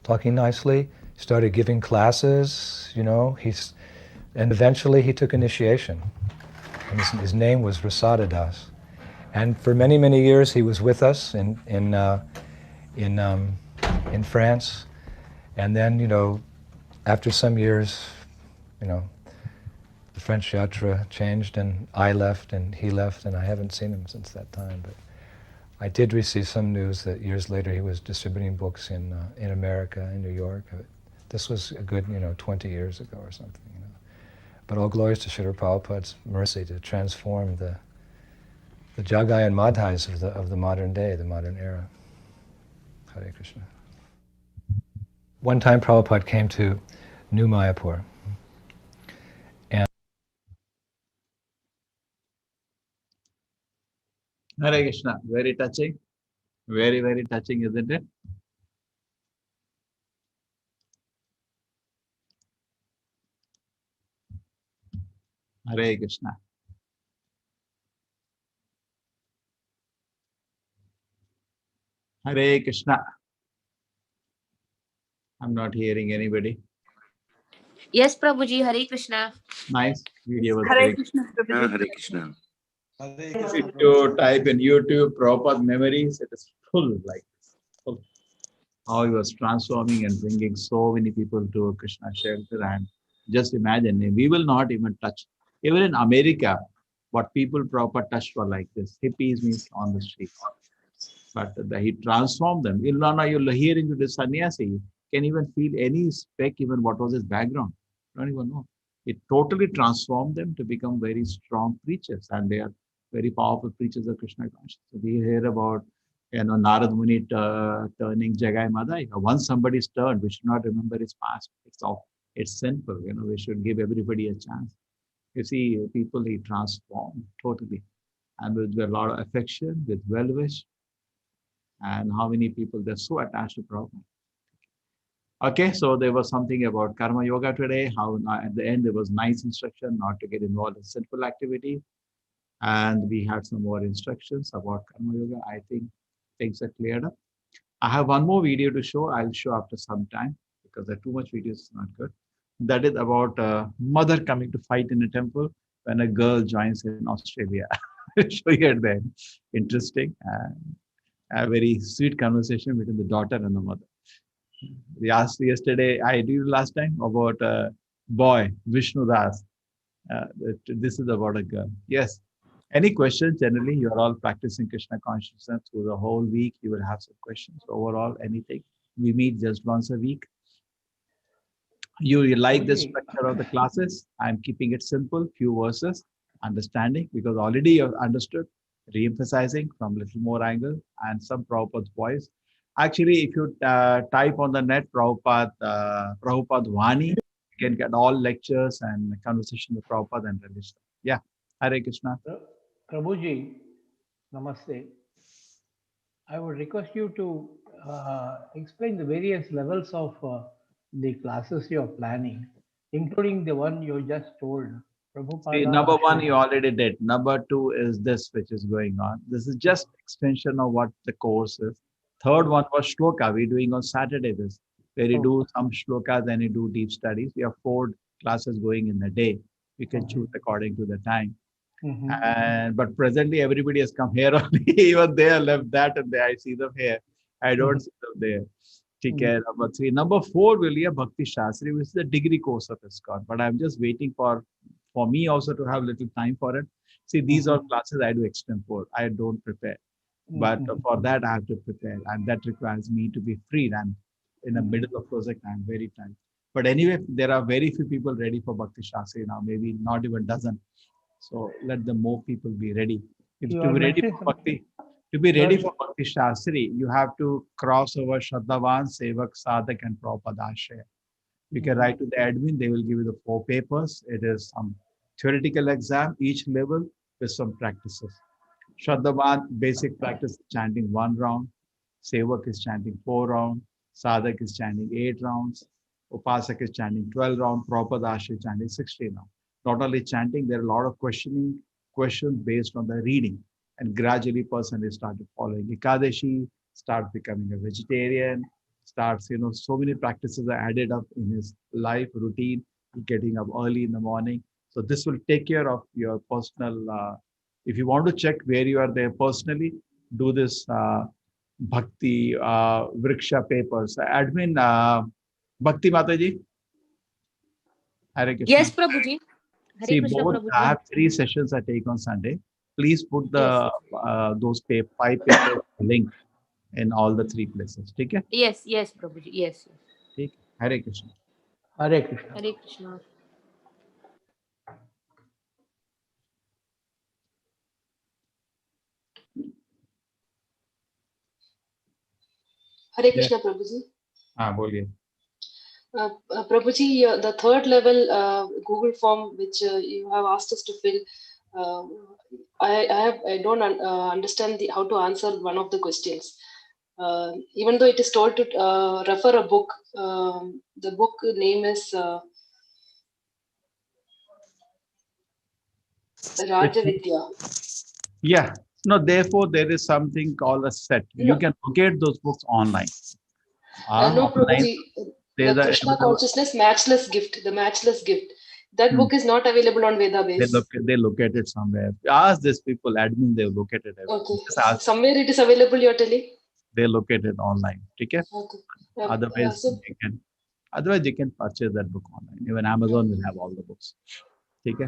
talking nicely, started giving classes, and eventually he took initiation. And his name was Rasada Das. And for many, many years he was with us in France. And then, after some years, the French yatra changed, and I left and he left, and I haven't seen him since that time. But I did receive some news that years later he was distributing books in America, in New York. This was a good, 20 years ago or something. But all glories to Srila Prabhupada's mercy to transform the Jagai and Madhais of the modern day, the modern era. Hare Krishna. One time Prabhupada came to New Mayapur. Hare Krishna. Very touching. Very, very touching, isn't it? Hare Krishna. Hare Krishna. I'm not hearing anybody. Yes, Prabhuji. Hare Krishna. Nice. Video was Hare very Krishna, Prabhuji. Hare Krishna. If you type in YouTube Prabhupada memories, it is full like this. Full. How he was transforming and bringing so many people to Krishna shelter. And just imagine, we will not even touch. Even in America, what people Prabhupada touched were like this. Hippies means on the street. But he transformed them. You're hearing to the sannyasi, can even feel any speck, even what was his background. Don't even know. It totally transformed them to become very strong preachers, and they are very powerful preachers of Krishna consciousness. So we hear about Narad Muni turning Jagai Madai. Once somebody's turned, we should not remember his past. It's sinful. We should give everybody a chance. You see, people he transformed totally, and with a lot of affection, with well wish, and how many people they're so attached to Prabhupada. Okay, so there was something about karma yoga today. How at the end there was nice instruction not to get involved in sinful activity, and we had some more instructions about karma yoga. I think things are cleared up. I have one more video to show. I'll show after some time because there are too much videos. It's not good. That is about a mother coming to fight in a temple when a girl joins in Australia. I'll show you at the end. Interesting. A very sweet conversation between the daughter and the mother. We asked yesterday, I did last time about a boy, Vishnu Das. This is about a girl. Yes. Any questions? Generally, you're all practicing Krishna consciousness through the whole week. You will have some questions. Overall, anything. We meet just once a week. You like the structure of the classes? I'm keeping it simple, few verses, understanding, because already you've understood, re-emphasizing from little more angle and some Prabhupada's voice. Actually, if you type on the net Prabhupada Vani, you can get all lectures and conversation with Prabhupada and religion. Yeah, Hare Krishna. Prabhuji, namaste. I would request you to explain the various levels of the classes you are planning, including the one you just told. See, number one, you already did. Number two is this, which is going on. This is just extension of what the course is. Third one was shloka. We're doing on Saturday this, where you do some shlokas and you do deep studies. We have 4 classes going in a day. You can choose according to the time. And but presently everybody has come here only. Even they have left that and there. I see them here. I don't see them there. Number 3. Number 4 will be a Bhakti Shastri, which is the degree course of ISKCON. But I'm just waiting for me also to have little time for it. See, these are classes I do extempore. I don't prepare. But for that, I have to prepare. And that requires me to be free. And in the middle of project, I'm very tight. But anyway, there are very few people ready for Bhakti Shastri now, maybe not even dozen. So let the more people be ready. To be ready for Bhakti Shastri, you have to cross over Shraddhavan, Sevak, Sadhak, and Prabhupada Ashaya. You can write to the admin, they will give you the 4 papers. It is some theoretical exam, each level with some practices. Shraddhavan, basic practice, chanting 1 round. Sevak is chanting 4 rounds. Sadhak is chanting 8 rounds. Upasak is chanting 12 rounds. Prabhupada Ashaya is chanting 16 rounds. Not only chanting, there are a lot of questions based on the reading. And gradually person is started following Ekadashi, starts becoming a vegetarian, starts, so many practices are added up in his life routine, getting up early in the morning. So this will take care of your personal, if you want to check where you are there personally, do this Bhakti Vriksha papers. Admin, Bhakti Mataji. Hare Krishna. Yes, Prabhuji. Hare See, Krishna, both Prabhuji. I have 3 sessions I take on Sunday. Please put the Yes. those 5 papers link in all the 3 places. Okay? Yes, Prabhuji. Yes. Okay. Hare Krishna. Hare Krishna. Hare Krishna. Hare Krishna, Prabhuji. Boliye. Prabhuji, the third level Google form which you have asked us to fill, I don't understand how to answer one of the questions. Even though it is told to refer a book, the book name is Rajavidya. Yeah. No, therefore there is something called a set. You No, can locate those books online. no, Online, Prabhuji. The there's a Krishna consciousness matchless gift, the matchless gift. That book is not available on Veda base. they locate it somewhere. Ask these people, admin, they located Okay. everything. Just ask, Somewhere it is available, you're telling? they located online. Okay? Okay. Otherwise, So, you can purchase that book online. Even Amazon will have all the books. Okay?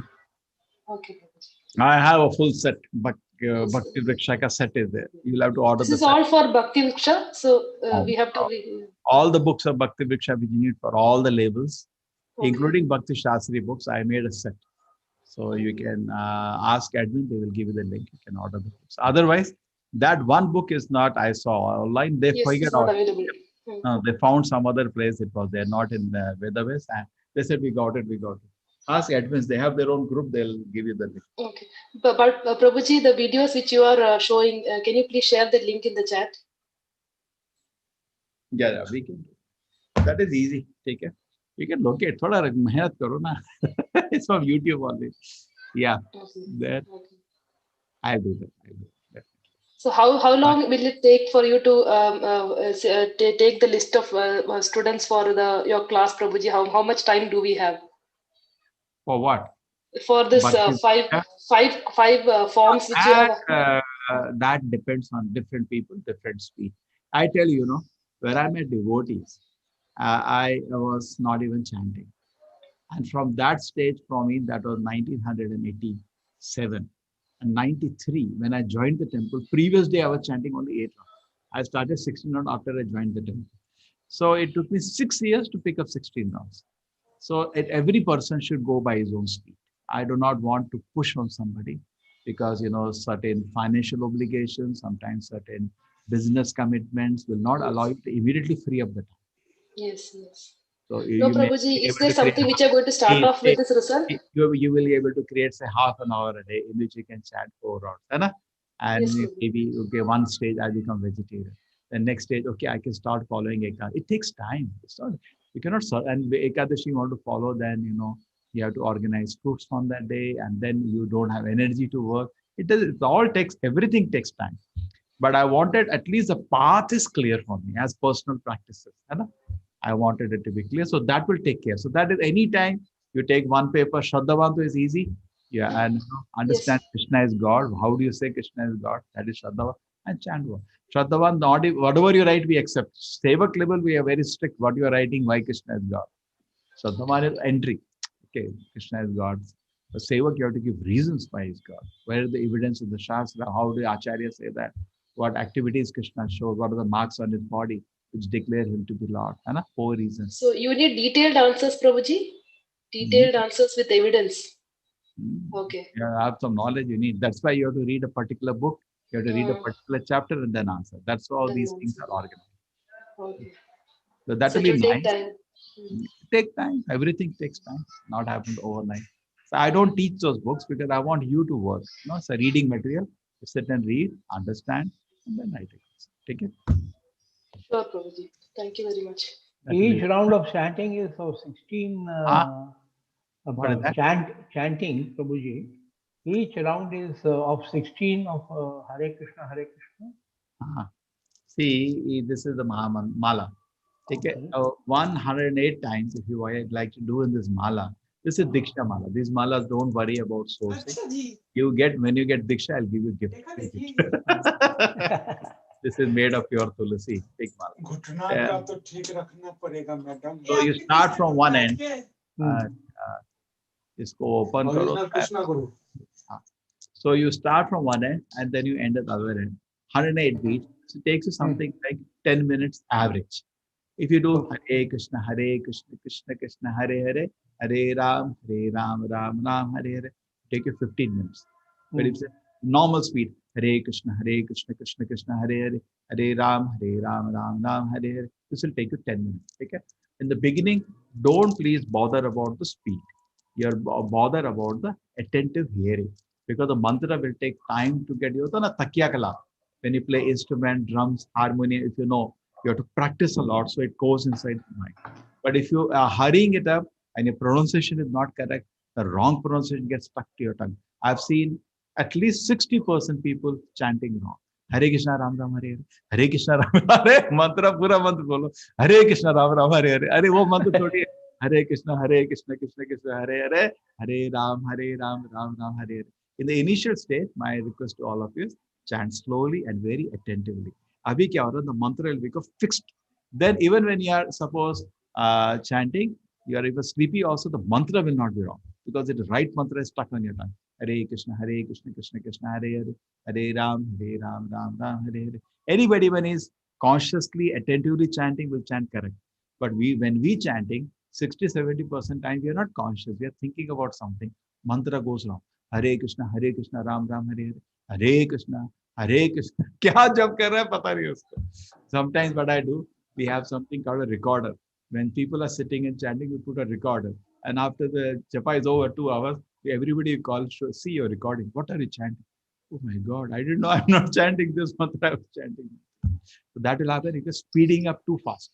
okay, Prabhuji. I have a full set, but Yes. Bhakti Vrikshaka set is there. You'll have to order This the is set. all for Bhakti Viksha, so we have to. All the books of Bhakti Vriksha which you need for all the labels, Okay. including Bhakti Shastri books. I made a set. So you can ask admin, they will give you the link. You can order the books. Otherwise, that one book is not, I saw online, they Yes, forget it's not out. available. They found some other place it was there, not in the Vedabase. And they said, we got it. Ask admins, they have their own group, they'll give you the link. Okay. But Prabhuji, the videos which you are showing, can you please share the link in the chat? Yeah, we can. That is easy. Take it. You can locate. Thoda mehnat karo na. It's from YouTube only. Yeah. Okay. That Okay. I'll do that. So how long will it take for you to take the list of students for your class, Prabhuji? How much time do we have For what? for this Bhakti- five forms which you have? that depends on different people, different speed. I tell you, when I met devotees, I was not even chanting. And from that stage, for me, that was 1987 and 93, when I joined the temple. Previous day, I was chanting only 8 rounds. I started 16 rounds after I joined the temple. So it took me 6 years to pick up 16 rounds. So every person should go by his own speed. I do not want to push on somebody because, certain financial obligations, sometimes certain business commitments will not allow you to immediately free up the time. Yes. So No, you may Prabhuji, be is able there to create something which you're going to start off with this result? you will be able to create say half an hour a day in which you can chant 4 hours. Right? And Yes, maybe one stage I become vegetarian. The next stage, okay, I can start following Ekadashi. It takes time. It's not, you cannot and Ekadashi you want to follow, then you have to organize fruits on that day, and then you don't have energy to work. Everything takes time. But I wanted at least the path is clear for me as personal practices. Right? I wanted it to be clear. So that will take care. So that is any time you take one paper, Shraddhavantu is easy. Yeah, and understand Krishna is God. How do you say Krishna is God? That is Shraddhavan and chant one. Shraddhavan, whatever you write, we accept. Sevak level, we are very strict. What you are writing, why Krishna is God. Shraddhavan is entry. Okay, Krishna is God. The Sevak, you have to give reasons why he's God. Where is the evidence of the Shastra? How do Acharya say that? What activities Krishna shows? What are the marks on his body which declare him to be Lord? And 4 reasons. So you need detailed answers, Prabhuji? Detailed answers with evidence. Okay. You have some knowledge you need. That's why you have to read a particular book. You have to read a particular chapter and then answer. That's how all these things are organized. Okay. So that will it be will nice. take time. Take time. Everything takes time. Not happened overnight. So I don't teach those books because I want you to work. It's a reading material. You sit and read, understand, and then write it. Take it. Sure, Prabhuji. Thank you very much. Each round of chanting is of 16. What is that? Chanting, Prabhuji. Each round is of 16 of Hare Krishna, Hare Krishna. See, this is the Mala. Take it 108 times if you like to do in this Mala. This is Diksha Mala. These Malas, don't worry about sourcing. When you get Diksha, I'll give you gift. This is made of pure Tulasi. Big Mala. So you start from one end. So you start from one end and then you end at the other end. 108 beats. So it takes you something like 10 minutes average. If you do Hare Krishna, Krishna Krishna, Hare Ram, Ram Ram, Hare Hare, take you 15 minutes. But if it's normal speed, Hare Krishna, Krishna Krishna, Hare Ram, Ram Ram, Hare Hare, this will take you 10 minutes. Okay? In the beginning, don't please bother about the speed. You're bother about the attentive hearing, because the mantra will take time to get you. When you play instrument, drums, harmonium, if you have to practice a lot, so it goes inside the mind. But if you are hurrying it up and your pronunciation is not correct, the wrong pronunciation gets stuck to your tongue. I've seen at least 60% people chanting wrong. Hare Krishna Ram Ram Hare Hare. Hare Krishna Ram Hare mantra pura mantra bolo. Hare Krishna Ram Ram Hare Hare. Are wo mantra thodi hai. Hare Krishna Krishna Krishna Hare Hare. Hare Ram Ram Ram Hare Hare. In the initial stage, my request to all of you is chant slowly and very attentively. Abhi kya ho raha, the mantra will become fixed. Then even when you are suppose chanting, you are even sleepy also, the mantra will not be wrong because the right mantra is stuck on your tongue. Hare Krishna Krishna Krishna Hare Hare. Hare Ram Ram Ram Hare Hare. Anybody when is consciously, attentively chanting will chant correct. But when we chanting, 60-70% time we are not conscious. We are thinking about something. Mantra goes wrong. Hare Krishna Ram Ram Hare Hare. Hare Krishna क्या जब कर रहा है पता नहीं उसको. Sometimes what I do, we have something called a recorder. When people are sitting and chanting, we put a recorder. And after the japa is over 2 hours, everybody calls, see your recording. What are you chanting? Oh my God, I didn't know I'm not chanting this mantra, I was chanting. So that will happen if you're speeding up too fast.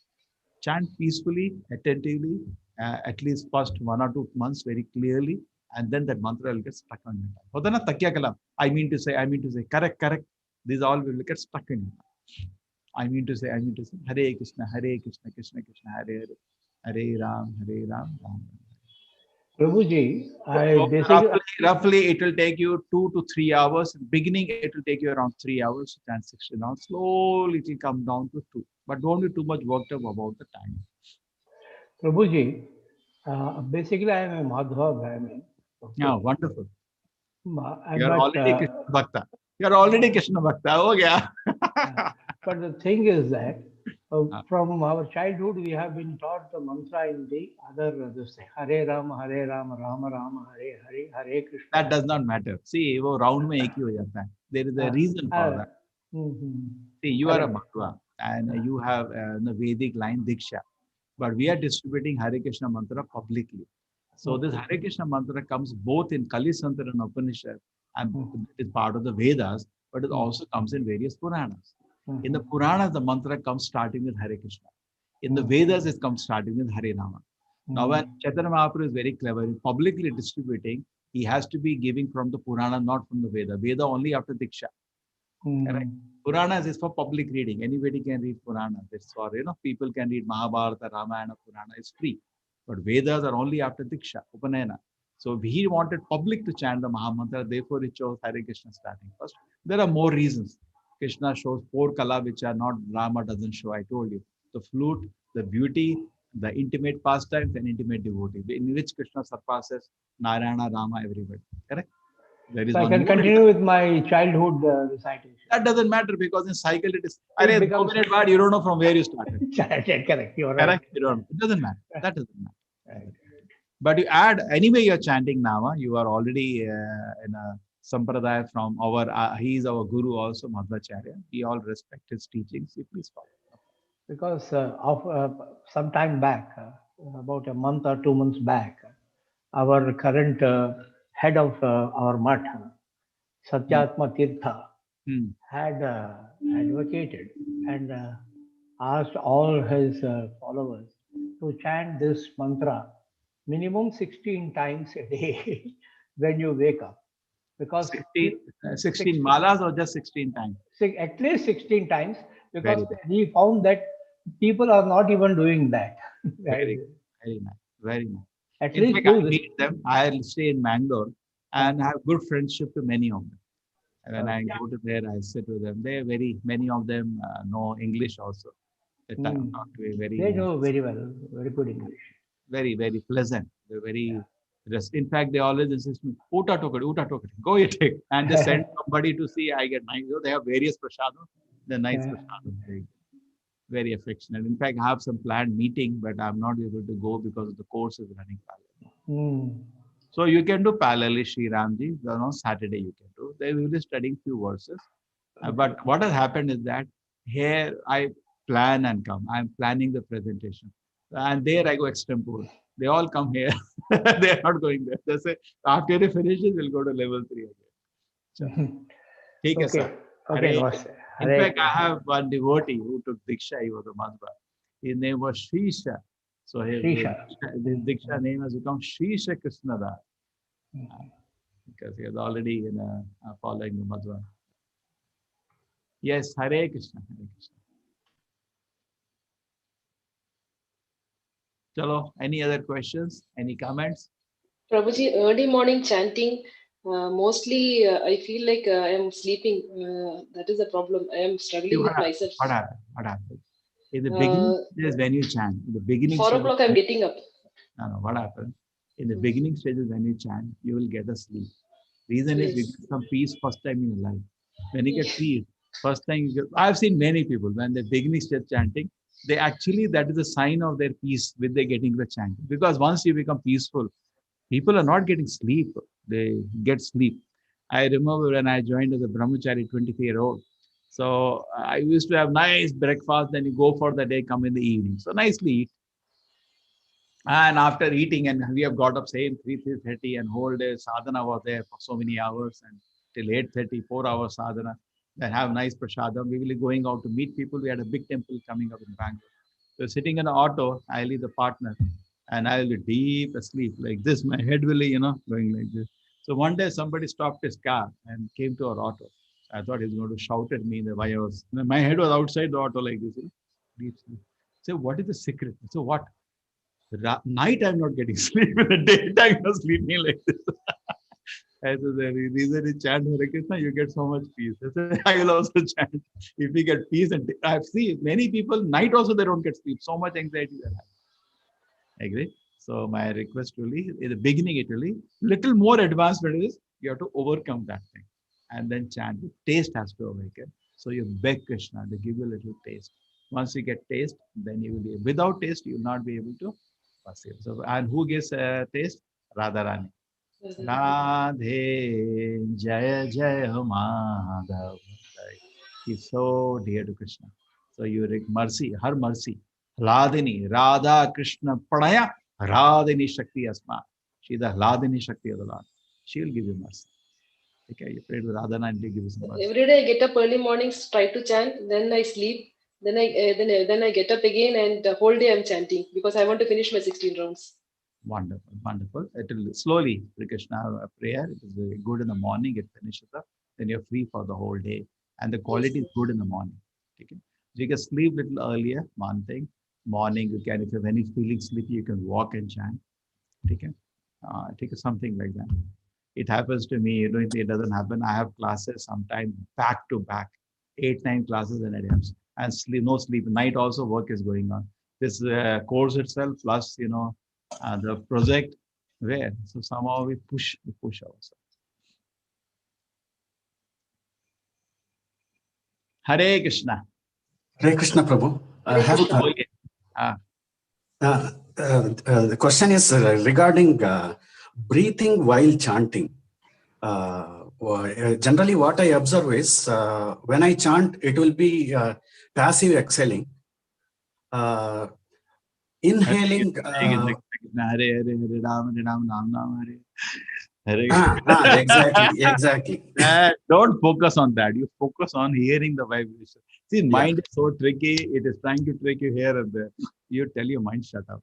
Chant peacefully, attentively, at least first 1 or 2 months very clearly, and then that mantra will get stuck on your tongue. Hota na takya kalam. I mean to say, correct. These all will get stuck in your tongue. I mean to say, Hare Krishna Krishna Krishna Hare Hare. Hare Ram, Ram Ram. Prabhuji, So roughly it will take you 2 to 3 hours. In the beginning, it will take you around 3 hours to chant 60 rounds. Slowly it will come down to 2. But don't be too much worked up about the time. Prabhuji, basically I am a Madhva Brahmin. Okay. Yeah, wonderful. But, You are already Krishna Bhakta. You are already Krishna Bhakta. Oh, yeah. But the thing is that from our childhood we have been taught the mantra in the other this thing. Hare Rama, Rama Rama, Hare Hare, Hare Krishna. That does not matter. See, wo round mein ek hi ho jata hai. There is a reason for that. See, you are a Bhakta and you have the Vedic line Diksha. But we are distributing Hare Krishna mantra publicly. So this Hare Krishna mantra comes both in Kali Santra and Upanishad, and it is part of the Vedas, but it also comes in various Puranas. In the Puranas, the mantra comes starting with Hare Krishna. In the Vedas, it comes starting with Hare Rama. Now, when Chaitanya Mahaprabhu is very clever in publicly distributing, he has to be giving from the Purana, not from the Veda. Veda only after Diksha. Correct? Puranas is for public reading. Anybody can read Puranas. It's for, people can read Mahabharata, Ramayana, Purana. It's free. But Vedas are only after Diksha, Upanayana. So he wanted public to chant the Mahamantra, therefore he chose Hare Krishna starting first. There are more reasons. Krishna shows 4 kala which are not, Rama doesn't show, I told you. The flute, the beauty, the intimate pastimes and intimate devotee, in which Krishna surpasses Narayana, Rama, everybody. Correct? There is so I can continue with my childhood recitation. That doesn't matter because in cycle it is, you don't know from where you started. Correct, you're right. Correct? You don't. It doesn't matter. That doesn't matter. Right. But you add, anyway you're chanting Nama, you are already in a sampradaya from our, he is our guru also, Madhvacharya. We all respect his teachings. You please follow. Because some time back, about a month or 2 months back, our current head of our mutt, Satyatma Tirtha, had advocated and asked all his followers to chant this mantra minimum 16 times a day when you wake up. Because 16 malas or just 16 times? At least 16 times, because he found that people are not even doing that. Very nice. Very nice. At in least fact, I meet them. I stay in Bangalore and have good friendship to many of them. And when I go to there, I sit with them. Many of them know English also. They know very well, very good English. Very, very pleasant. They're very, in fact, they always insist me, uta tokadi, go eat it. And they send somebody to see, I get nice. They have various prasadam. They're nice prasadam. Very affectionate. In fact, I have some planned meeting, but I'm not able to go because the course is running parallel. So you can do parallelly, Sri Ramji. On Saturday you can do. They will be studying few verses. But what has happened is that here I plan and come. I'm planning the presentation. And there I go extempore. They all come here. They are not going there. They say, after it finishes, we'll go to level 3 again. Take a sir. In fact, I have one devotee who took Diksha. He was a Madhva. His name was Shrisha. So his Diksha name has become Shrisha Krishnada. because he is already following the Madhva. Yes, Hare Krishna, Hare Krishna. Chalo, any other questions? Any comments? Prabhuji, early morning chanting, mostly I feel like I am sleeping. That is the problem. I am See, struggling with myself. what happened? What happened? In the beginning, Uh, is when you chant. In the beginning 4 stage, o'clock I'm getting up. no, what happens? In the beginning stages, when you chant, you will get a sleep. Reason is you Yes. get some peace first time in your life. When you get peace, first time you get, I've seen many people when the beginning stage chanting, they actually, that is a sign of their peace with they getting the chanting. Because once you become peaceful, people are not getting sleep. They get sleep. I remember when I joined as a brahmachari, 23-year-old. So I used to have nice breakfast, then you go for the day, come in the evening. So nicely eat. And after eating, and we have got up same 3:30, and whole day sadhana was there for so many hours, and till 8:30, 4 hours sadhana. Then have nice prasadam. We will be going out to meet people. We had a big temple coming up in Bangalore. So sitting in an auto, I leave the partner, and I will be deep asleep like this. My head will be, going like this. So one day somebody stopped his car and came to our auto. I thought he was going to shout at me. Why I was, my head was outside the auto like this. Deep sleep. So what is the secret? So what? Night I'm not getting sleep. In the daytime I'm sleeping like this. As the reason is chant Hare Krishna, you get so much peace. I will also chant. If we get peace, and I've seen many people night also they don't get sleep. So much anxiety they have. Agree? So my request really, in the beginning it really, little more advanced it is, you have to overcome that thing. And then chant. The taste has to awaken. So you beg Krishna to give you a little taste. Once you get taste, then you will be, without taste, you will not be able to perceive. So, and who gives taste? Radharani. Radhe Jaya Jaya Madhav. He's so dear to Krishna. So you mercy, her mercy. Hladini, Radha Krishna Pranaya, Radhini Shakti Asma. She is the Hladini Shakti of the Lord. She will give you mercy. Okay, you pray to Radhana and give you some mercy. Every day I get up early mornings, try to chant, then I sleep, then I get up again, and the whole day I'm chanting because I want to finish my 16 rounds. Wonderful, wonderful. It will slowly, Krishna prayer. It is very good in the morning. It finishes up. Then you're free for the whole day, and the quality is good in the morning. Okay, so you can sleep a little earlier. One thing, morning you can. If you have any feeling sleepy, you can walk and chant. Okay, take something like that. It happens to me. You know, it doesn't happen. I have classes sometimes back to back, 8, 9 classes in a day, and sleep, no sleep. Night also work is going on. This course itself, plus the project, where so somehow we push ourselves. Hare Krishna. Hare Krishna, Prabhu. Hare Krishna. The question is regarding breathing while chanting. Generally, what I observe is when I chant, it will be passive exhaling. Inhaling. Hare Hare Ram Ram Hare. Exactly. Don't focus on that. You focus on hearing the vibration. See, mind is so tricky. It is trying to trick you here and there. You tell your mind, shut up.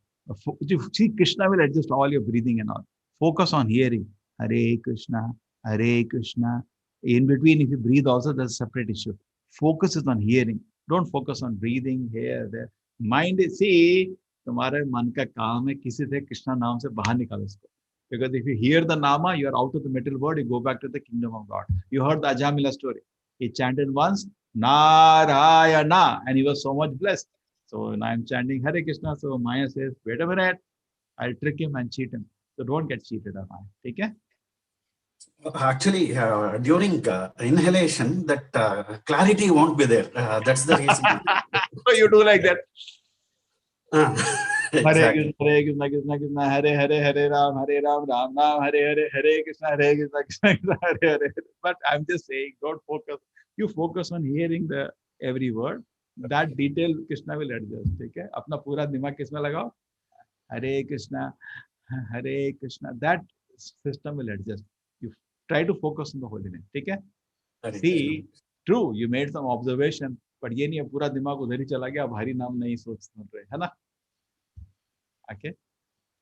See, Krishna will adjust all your breathing and all. Focus on hearing. Hare Krishna, Hare Krishna. In between, if you breathe also, that's a separate issue. Focus is on hearing. Don't focus on breathing here, there. Mind is, see, तुम्हारे मन का काम है किसी से कृष्णा नाम से बाहर निकालो इसको. Because if you hear the Nama, you are out of the material world, you go back to the kingdom of God. You heard the Ajamila story. He chanted once, Narayana, and he was so much blessed. So now I'm chanting Hare Krishna. So Maya says, wait a minute, I'll trick him and cheat him. So don't get cheated on Maya. Okay? Actually, during inhalation, that clarity won't be there. That's the reason. So you do like that. Exactly. Hare Krishna, Krishna Krishna, Hare Hare, Hare Ram, Ram Ram, Hare Hare, Hare Krishna, Krishna Krishna, Hare Hare. But I'm just saying, don't focus. You focus on hearing the every word. That detail Krishna will adjust. Okay? अपना पूरा दिमाग किसमें लगाओ? Hare Krishna, Hare Krishna. That system will adjust. You try to focus on the holy name. Okay? See, true, you made some observation, but ये नहीं है पूरा दिमाग उधर ही चला गया. अब हरि नाम नहीं सोच रहे, है ना? Okay?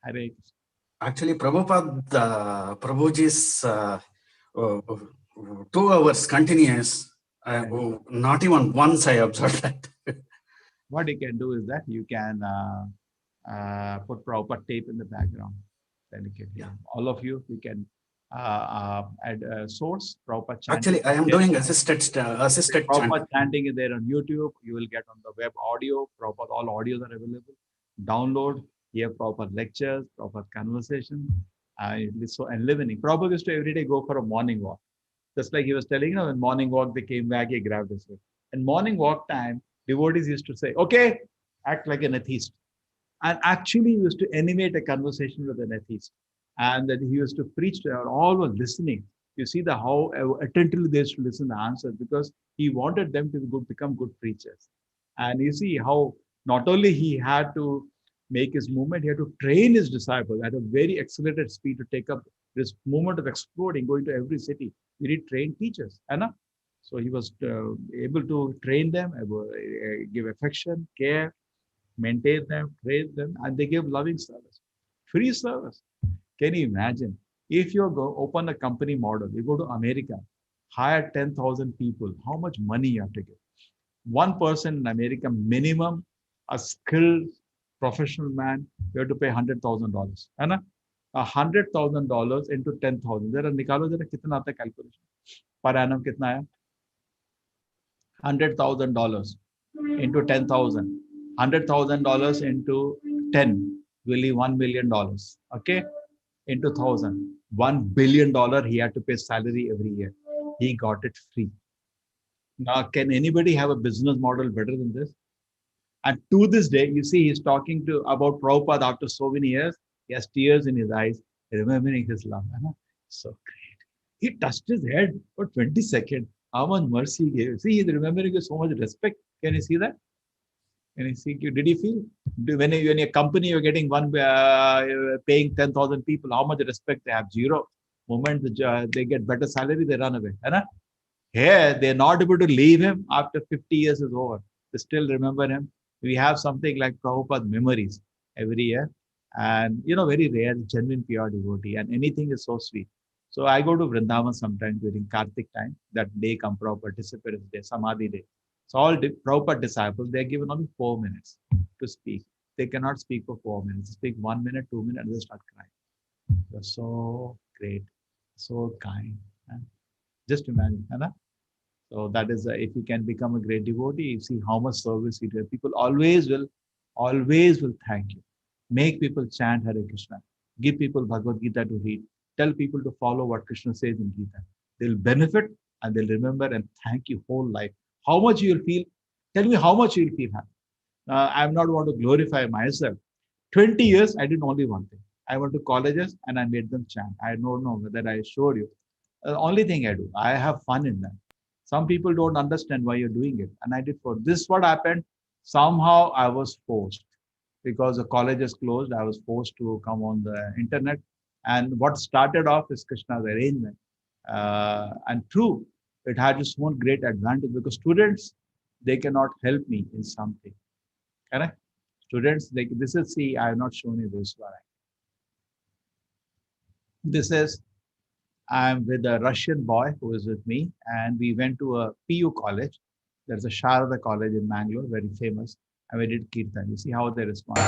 Hare Krishna. Actually, Prabhuji's 2 hours continuous. Not even once I observed that. What you can do is that you can put proper tape in the background. Delicately. Yeah. All of you, you can add a source, proper chanting. Actually, I am doing assisted Proper chanting. chanting is there on YouTube. You will get on the web audio. Proper, all audios are available. Download. You have proper lectures, proper conversation. So and living. Prabhupada used to every day go for a morning walk. Just like he was telling, in morning walk, they came back, he grabbed his foot. And morning walk time, devotees used to say, okay, act like an atheist. And actually he used to animate a conversation with an atheist. And then he used to preach to her, all were listening. You see how attentively they used to listen to the answers, because he wanted them to become good preachers. And you see how not only he had to make his movement, he had to train his disciples at a very accelerated speed to take up this movement of exploding, going to every city. We need trained teachers. So he was able to train them, give affection, care, maintain them, train them, and they give loving service, free service. Can you imagine? If you go open a company model, you go to America, hire 10,000 people, how much money you have to give? One person in America, minimum, a skilled professional man, you have to pay $100,000. $100,000 into 10,000. There are nikalo jara kitna aata calculation. Per annum kitna hai? $100,000 into 10,000. $100,000 into 10 will be $1 million. Okay, into 1,000. $1 billion he had to pay salary every year. He got it free. Now, can anybody have a business model better than this? And to this day, you see, he's talking about Prabhupada after so many years. He has tears in his eyes, remembering his love. So great. He touched his head for 20 seconds. How much mercy he gave. See, he's remembering with so much respect. Can you see that? Can you see? Did you feel? When a company, you're getting paying 10,000 people, how much respect they have? Zero. Moment they get better salary, they run away. Here, they're not able to leave him after 50 years is over. They still remember him. We have something like Prabhupada memories every year. And, very rare, genuine, pure devotee. And anything is so sweet. So I go to Vrindavan sometimes during Kartik time. That day come Prabhupada disappearance day, Samadhi day. So all Prabhupada disciples, they're given only 4 minutes to speak. They cannot speak for 4 minutes. They speak 1 minute, 2 minutes, and they start crying. They're so great, so kind. Just imagine, So that is, if you can become a great devotee, you see how much service you do. People always will thank you. Make people chant Hare Krishna. Give people Bhagavad Gita to read. Tell people to follow what Krishna says in Gita. They'll benefit and they'll remember and thank you whole life. How much you will feel? Tell me how much you will feel happy. I'm not want to glorify myself. 20 years, I did only one thing. I went to colleges and I made them chant. I don't know whether I showed you. The only thing I do, I have fun in that. Some people don't understand why you're doing it. And I did for this. What happened? Somehow I was forced, because the college is closed. I was forced to come on the internet. And what started off is Krishna's arrangement. And true, it had its own great advantage, because students, they cannot help me in something. Correct? Students, this is, see, I have not shown you this one. This is, I'm with a Russian boy who is with me, and we went to a PU college. There's a Sharada college in Mangalore, very famous, and we did Kirtan. You see how they respond.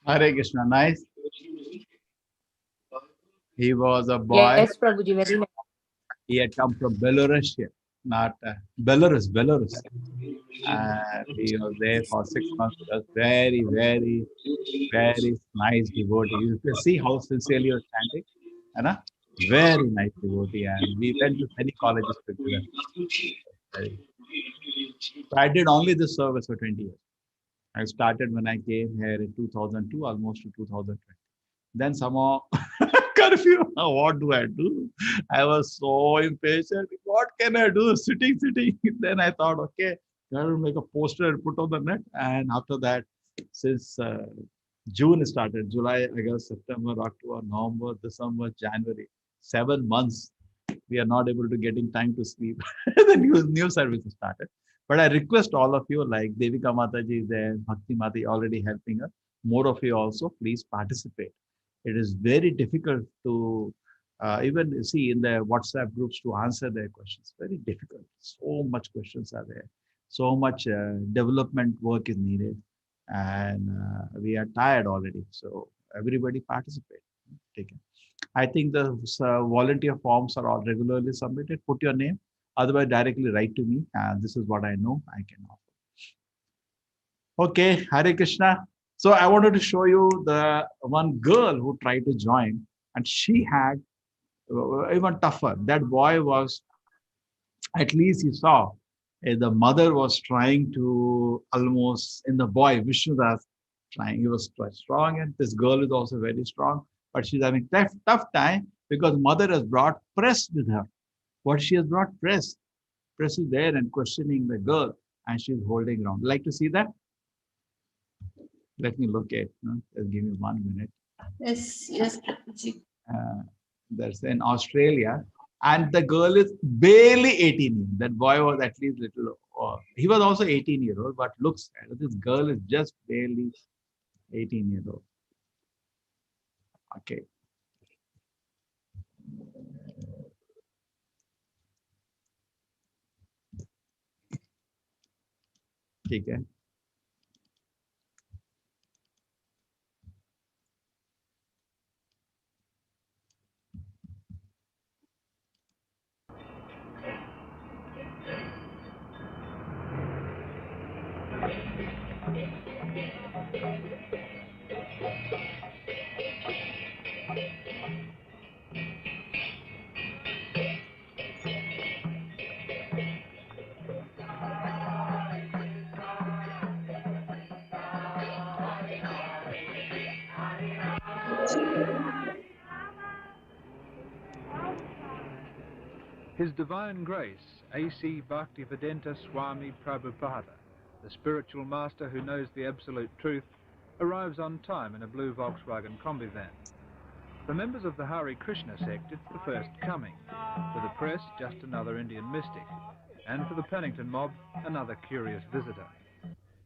Hare Krishna, nice. He was a boy. Yes, Prabhuji, very nice. He had come from Belarus, not Belarus. And he was there for 6 months with us. Very, very, very nice devotee. You can see how sincerely he was chanting. And very nice devotee. And we went to many colleges together. So I did only this service for 20 years. I started when I came here in 2002, almost to 2020. Then somehow curfew. What do I do? I was so impatient. What can I do? Sitting. Then I thought, okay, I will make a poster and put on the net. And after that, since June started, July, August, September, October, November, December, January, 7 months, we are not able to getting time to sleep. The new service started. But I request all of you, like Devika Mataji is there, Bhakti Mati already helping us. More of you also, please participate. It is very difficult to even see in the WhatsApp groups to answer their questions. Very difficult. So much questions are there. So much development work is needed. And we are tired already. So everybody participate. Take it. I think the volunteer forms are all regularly submitted. Put your name. Otherwise, directly write to me. And this is what I know I can offer. Okay, Hare Krishna. So I wanted to show you the one girl who tried to join, and she had even tougher. That boy was, at least he saw, the mother was trying to almost, in the boy, Vishnudas, trying, he was quite strong, and this girl is also very strong, but she's having tough time because mother has brought press with her. What she has brought press. Press is there and questioning the girl, and she's holding around. Like to see that? Let me look at. Just give me 1 minute. Yes, Prabhuji. That's in Australia, and the girl is barely 18. That boy was at least little. He was also 18-year-old, but looks this girl is just barely 18-year-old. Okay. Okay. His Divine Grace, A.C. Bhaktivedanta Swami Prabhupada, the spiritual master who knows the absolute truth, arrives on time in a blue Volkswagen Kombi van. For members of the Hare Krishna sect, it's the first coming. For the press, just another Indian mystic. And for the Pennington mob, another curious visitor.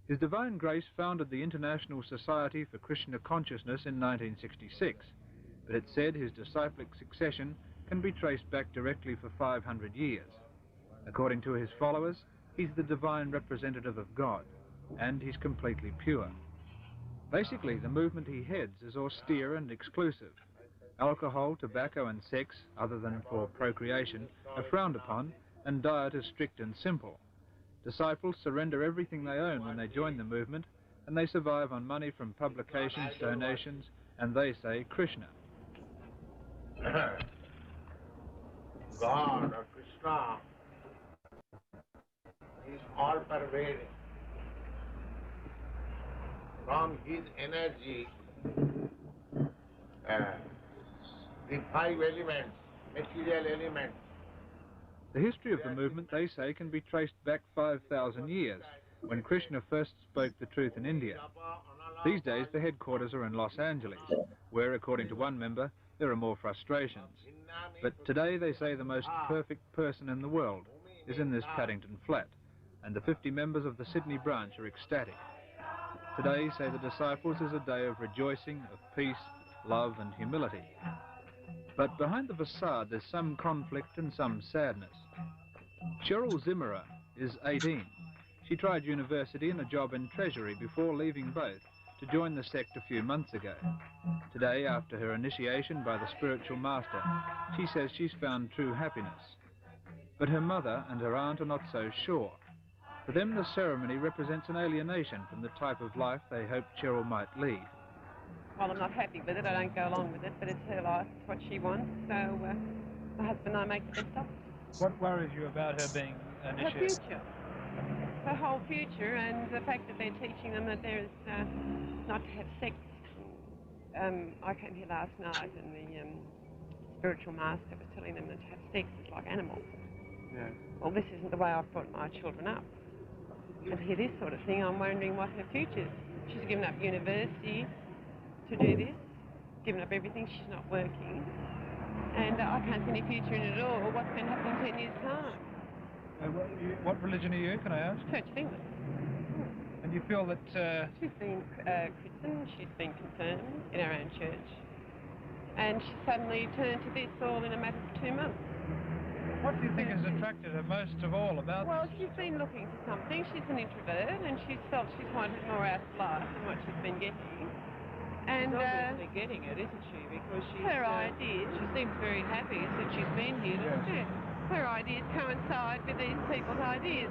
His Divine Grace founded the International Society for Krishna Consciousness in 1966, but it said his disciplic succession can be traced back directly for 500 years. According to his followers, he's the divine representative of God, and he's completely pure. Basically, the movement he heads is austere and exclusive. Alcohol, tobacco and sex, other than for procreation, are frowned upon, and diet is strict and simple. Disciples surrender everything they own when they join the movement, and they survive on money from publications, donations, and they say Krishna. God or Krishna is all pervading. From his energy, the 5 elements, material elements. The history of the movement, they say, can be traced back 5,000 years, when Krishna first spoke the truth in India. These days, the headquarters are in Los Angeles, where, according to one member, there are more frustrations. But today, they say the most perfect person in the world is in this Paddington flat, and the 50 members of the Sydney branch are ecstatic. Today, say the disciples, is a day of rejoicing, of peace, love and humility. But behind the facade, there's some conflict and some sadness. Cheryl Zimmerer is 18. She tried university and a job in Treasury before leaving both to join the sect a few months ago. Today, after her initiation by the spiritual master, she says she's found true happiness. But her mother and her aunt are not so sure. For them, the ceremony represents an alienation from the type of life they hoped Cheryl might lead. Well, I'm not happy with it. I don't go along with it, but it's her life. It's what she wants. So my husband and I make the best of it. What worries you about her being initiated? Her future. Her whole future, and the fact that they're teaching them that there is not to have sex. I came here last night and the spiritual master was telling them that to have sex is like animals. Yeah. Well, this isn't the way I've brought my children up. And to hear this sort of thing, I'm wondering what her future is. She's given up university to do this, given up everything, she's not working. And I can't see any future in it at all. What's going to happen in 10 years' time? What religion are you, can I ask? Church of England. And you feel that... She's been Christian, she's been confirmed in her own church. And she suddenly turned to this all in a matter of 2 months. What do you think has attracted her most of all about Well, this? she's been looking for something. She's an introvert and she's felt she's wanted more out of life than what she's been getting. And she's obviously getting it, isn't she? Because she's, her ideas... She seems very happy since she's been here, doesn't she? Her ideas coincide with these people's ideas.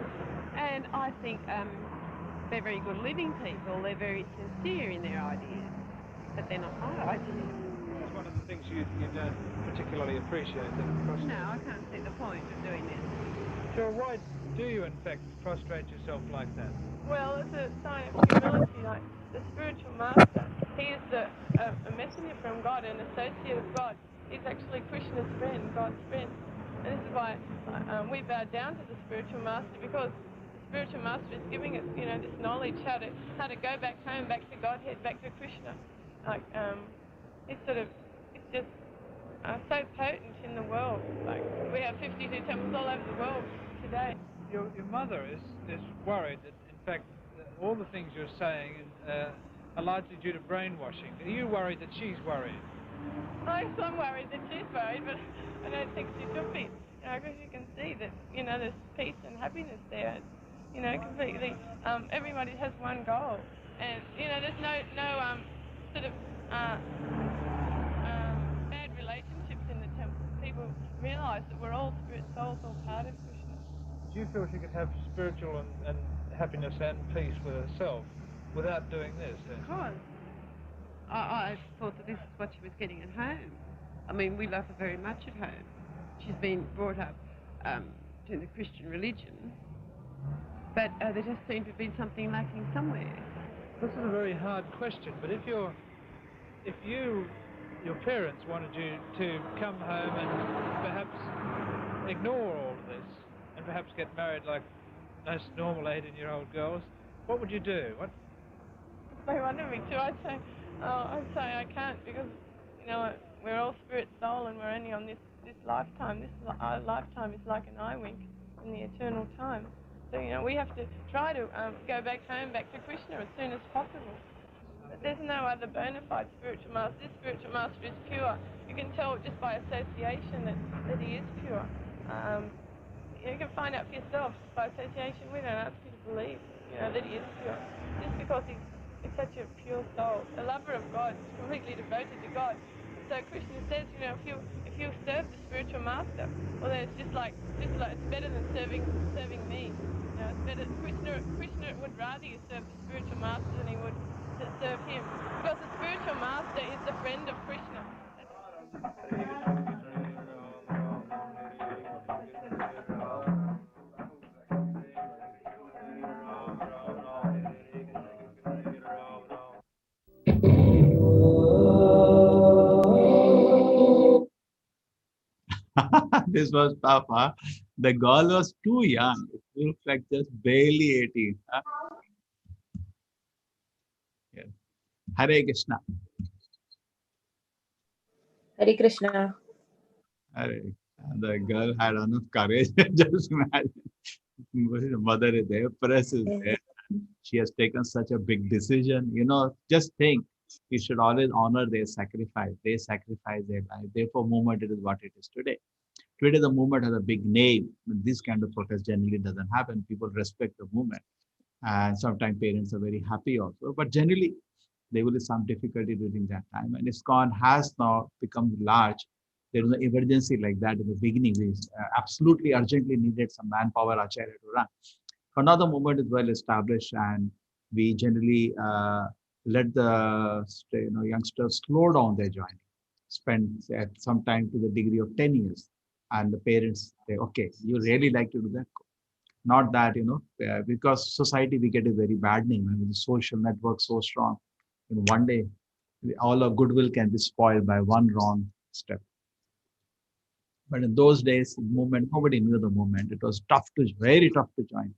And I think they're very good living people. They're very sincere in their ideas. But they're not my ideas. That's one of the things you don't particularly appreciate. No, I can't see the point of doing this. So why do you, in fact, prostrate yourself like that? Well, it's a sign of humility, like the spiritual master. He is a messenger from God, an associate of God. He's actually Krishna's friend, God's friend. And this is why we bow down to the spiritual master, because the spiritual master is giving us, this knowledge how to go back home, back to Godhead, back to Krishna. Like it's just so potent in the world. Like we have 52 temples all over the world today. Your mother is worried that, in fact, all the things you're saying are largely due to brainwashing. Are you worried that she's worried? I'm worried that she's worried, but I don't think she should be. Because you can see that, there's peace and happiness there. Completely. Everybody has one goal. And, there's no sort of bad relationships in the temple. People realise that we're all spirit souls, all part of Krishna. Do you feel she could have spiritual and happiness and peace with herself without doing this? Of course. I thought that this is what she was getting at home. I mean, we love her very much at home. She's been brought up to the Christian religion, but there just seemed to have been something lacking somewhere. This is a very hard question, but if your parents wanted you to come home and perhaps ignore all of this and perhaps get married like most normal 18-year-old girls, what would you do? What? If they wanted me to, I'd say I can't, because we're all spirit soul and we're only on this lifetime. Our lifetime is like an eye wink in the eternal time. So we have to try to go back home, back to Krishna as soon as possible. But there's no other bona fide spiritual master. This spiritual master is pure. You can tell just by association that he is pure. You can find out for yourself just by association. We don't ask you to believe that he is pure. Just because he's such a pure soul, a lover of God, completely devoted to God. So Krishna says, if you serve the spiritual master, well, then it's just like it's better than serving me. It's better. Krishna would rather you serve the spiritual master than he would serve him, because the spiritual master is the friend of Krishna. This was Papa. The girl was too young. It looks like just barely 18. Huh? Yeah. Hare Krishna. Hare Krishna. Hare. The girl had enough courage. Just imagine. The mother is there, press is there. She has taken such a big decision. Just think, you should always honor their sacrifice. They sacrifice their life. Therefore, movement it is what it is today. Today, the movement has a big name. This kind of protest generally doesn't happen. People respect the movement. And sometimes parents are very happy also. But generally, there will be some difficulty during that time. And ISKCON has now become large. There is an emergency like that in the beginning. We absolutely urgently needed some manpower acharya to run. For now, the movement is well established, and we generally let the youngsters slow down their joining, spend some time to the degree of 10 years. And the parents say, okay, you really like to do that? Not that, because society, we get a very bad name. I mean, the social network so strong. One day, all our goodwill can be spoiled by one wrong step. But in those days, movement, nobody knew the movement. It was very tough to join.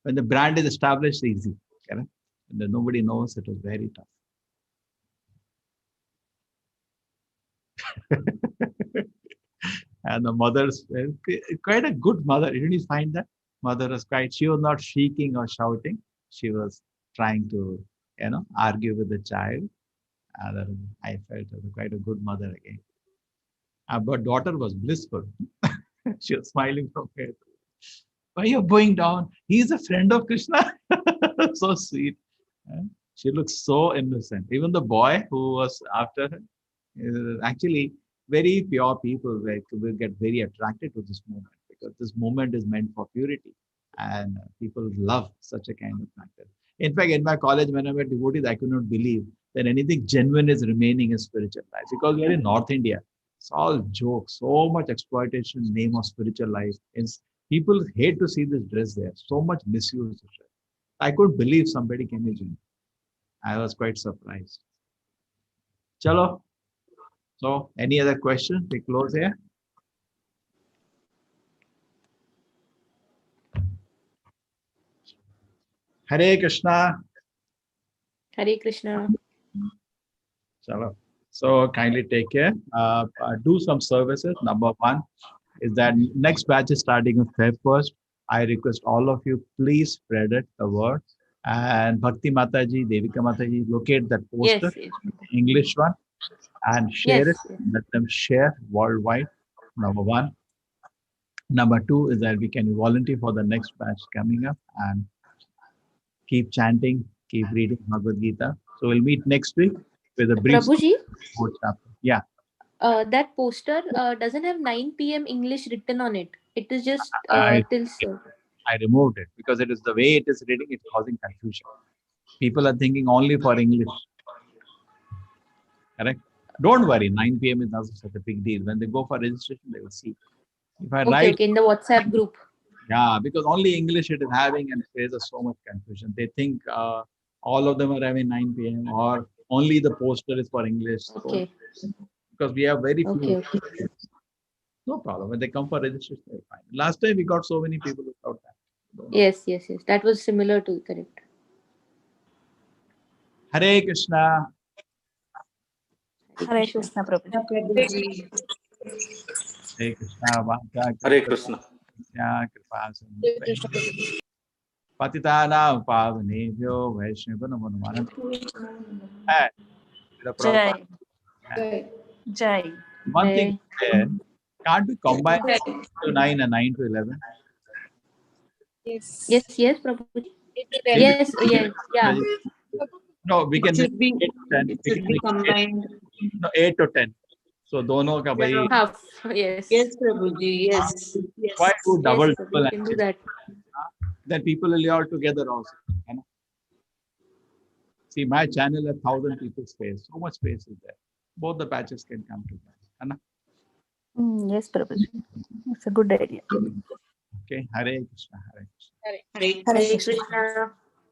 When the brand is established, it's easy. Correct? And then nobody knows, it was very tough. And the mother's quite a good mother. Didn't you find that? Mother was she was not shrieking or shouting. She was trying to, argue with the child. And I felt quite a good mother again. But daughter was blissful. She was smiling from head. Why are you going down? He's a friend of Krishna. So sweet. She looks so innocent. Even the boy who was after her, actually, very pure people will get very attracted to this movement, because this movement is meant for purity, and people love such a kind of practice. In fact, in my college, when I met devotees, I could not believe that anything genuine is remaining in spiritual life, because we are in North India. It's all jokes, so much exploitation in the name of spiritual life. People hate to see this dress there, so much misuse of it. I couldn't believe somebody came in. I was quite surprised. Chalo. So, any other questions? We close here. Hare Krishna. Hare Krishna. Chalo. So, kindly take care. Do some services. Number one is that next batch is starting on Feb 1st. I request all of you, please spread it, the word. And Bhakti Mataji, Devika Mataji, locate that poster, Yes. English one, and share it. Let them share worldwide. Number one. Number two is that we can volunteer for the next batch coming up, and keep chanting, keep reading Bhagavad Gita. So we'll meet next week with a brief Prabhuji, chapter. Yeah. that poster doesn't have 9 p.m. English written on it. It is just till so. I removed it because it is the way it is reading, it's causing confusion. People are thinking only for English. Correct? Don't worry, 9 p.m. is not such a big deal. When they go for registration, they will see. If I write in the WhatsApp group. Yeah, because only English it is having, and it creates so much confusion. They think all of them are having 9 p.m. or only the poster is for English. Okay. So, because we have very few. Okay. No problem. When they come for registration, they're fine. Last time we got so many people without that. Yes. That was similar to correct. Hare Krishna. Hare Krishna, Prabhuji. Hare Krishna. Hare Krishna. Patitana Pavanebhyo Vaishnava Jai. One thing there, can't we combine 9 to 9 and 9 to 11? Yes, Prabhuji. Yes. Yeah. No, we can It make 8 to 10. It should be combined. 8 to 10. So, dono ka bhai. Half. Yes. Yes, Prabhuji. Yes. Why do double? We can do that. Then people will be all together also. See, my channel has 1,000 people space. So much space is there. Both the batches can come together. Yes, Prabhuji. It's a good idea. Okay. Hare Krishna. Hare Krishna.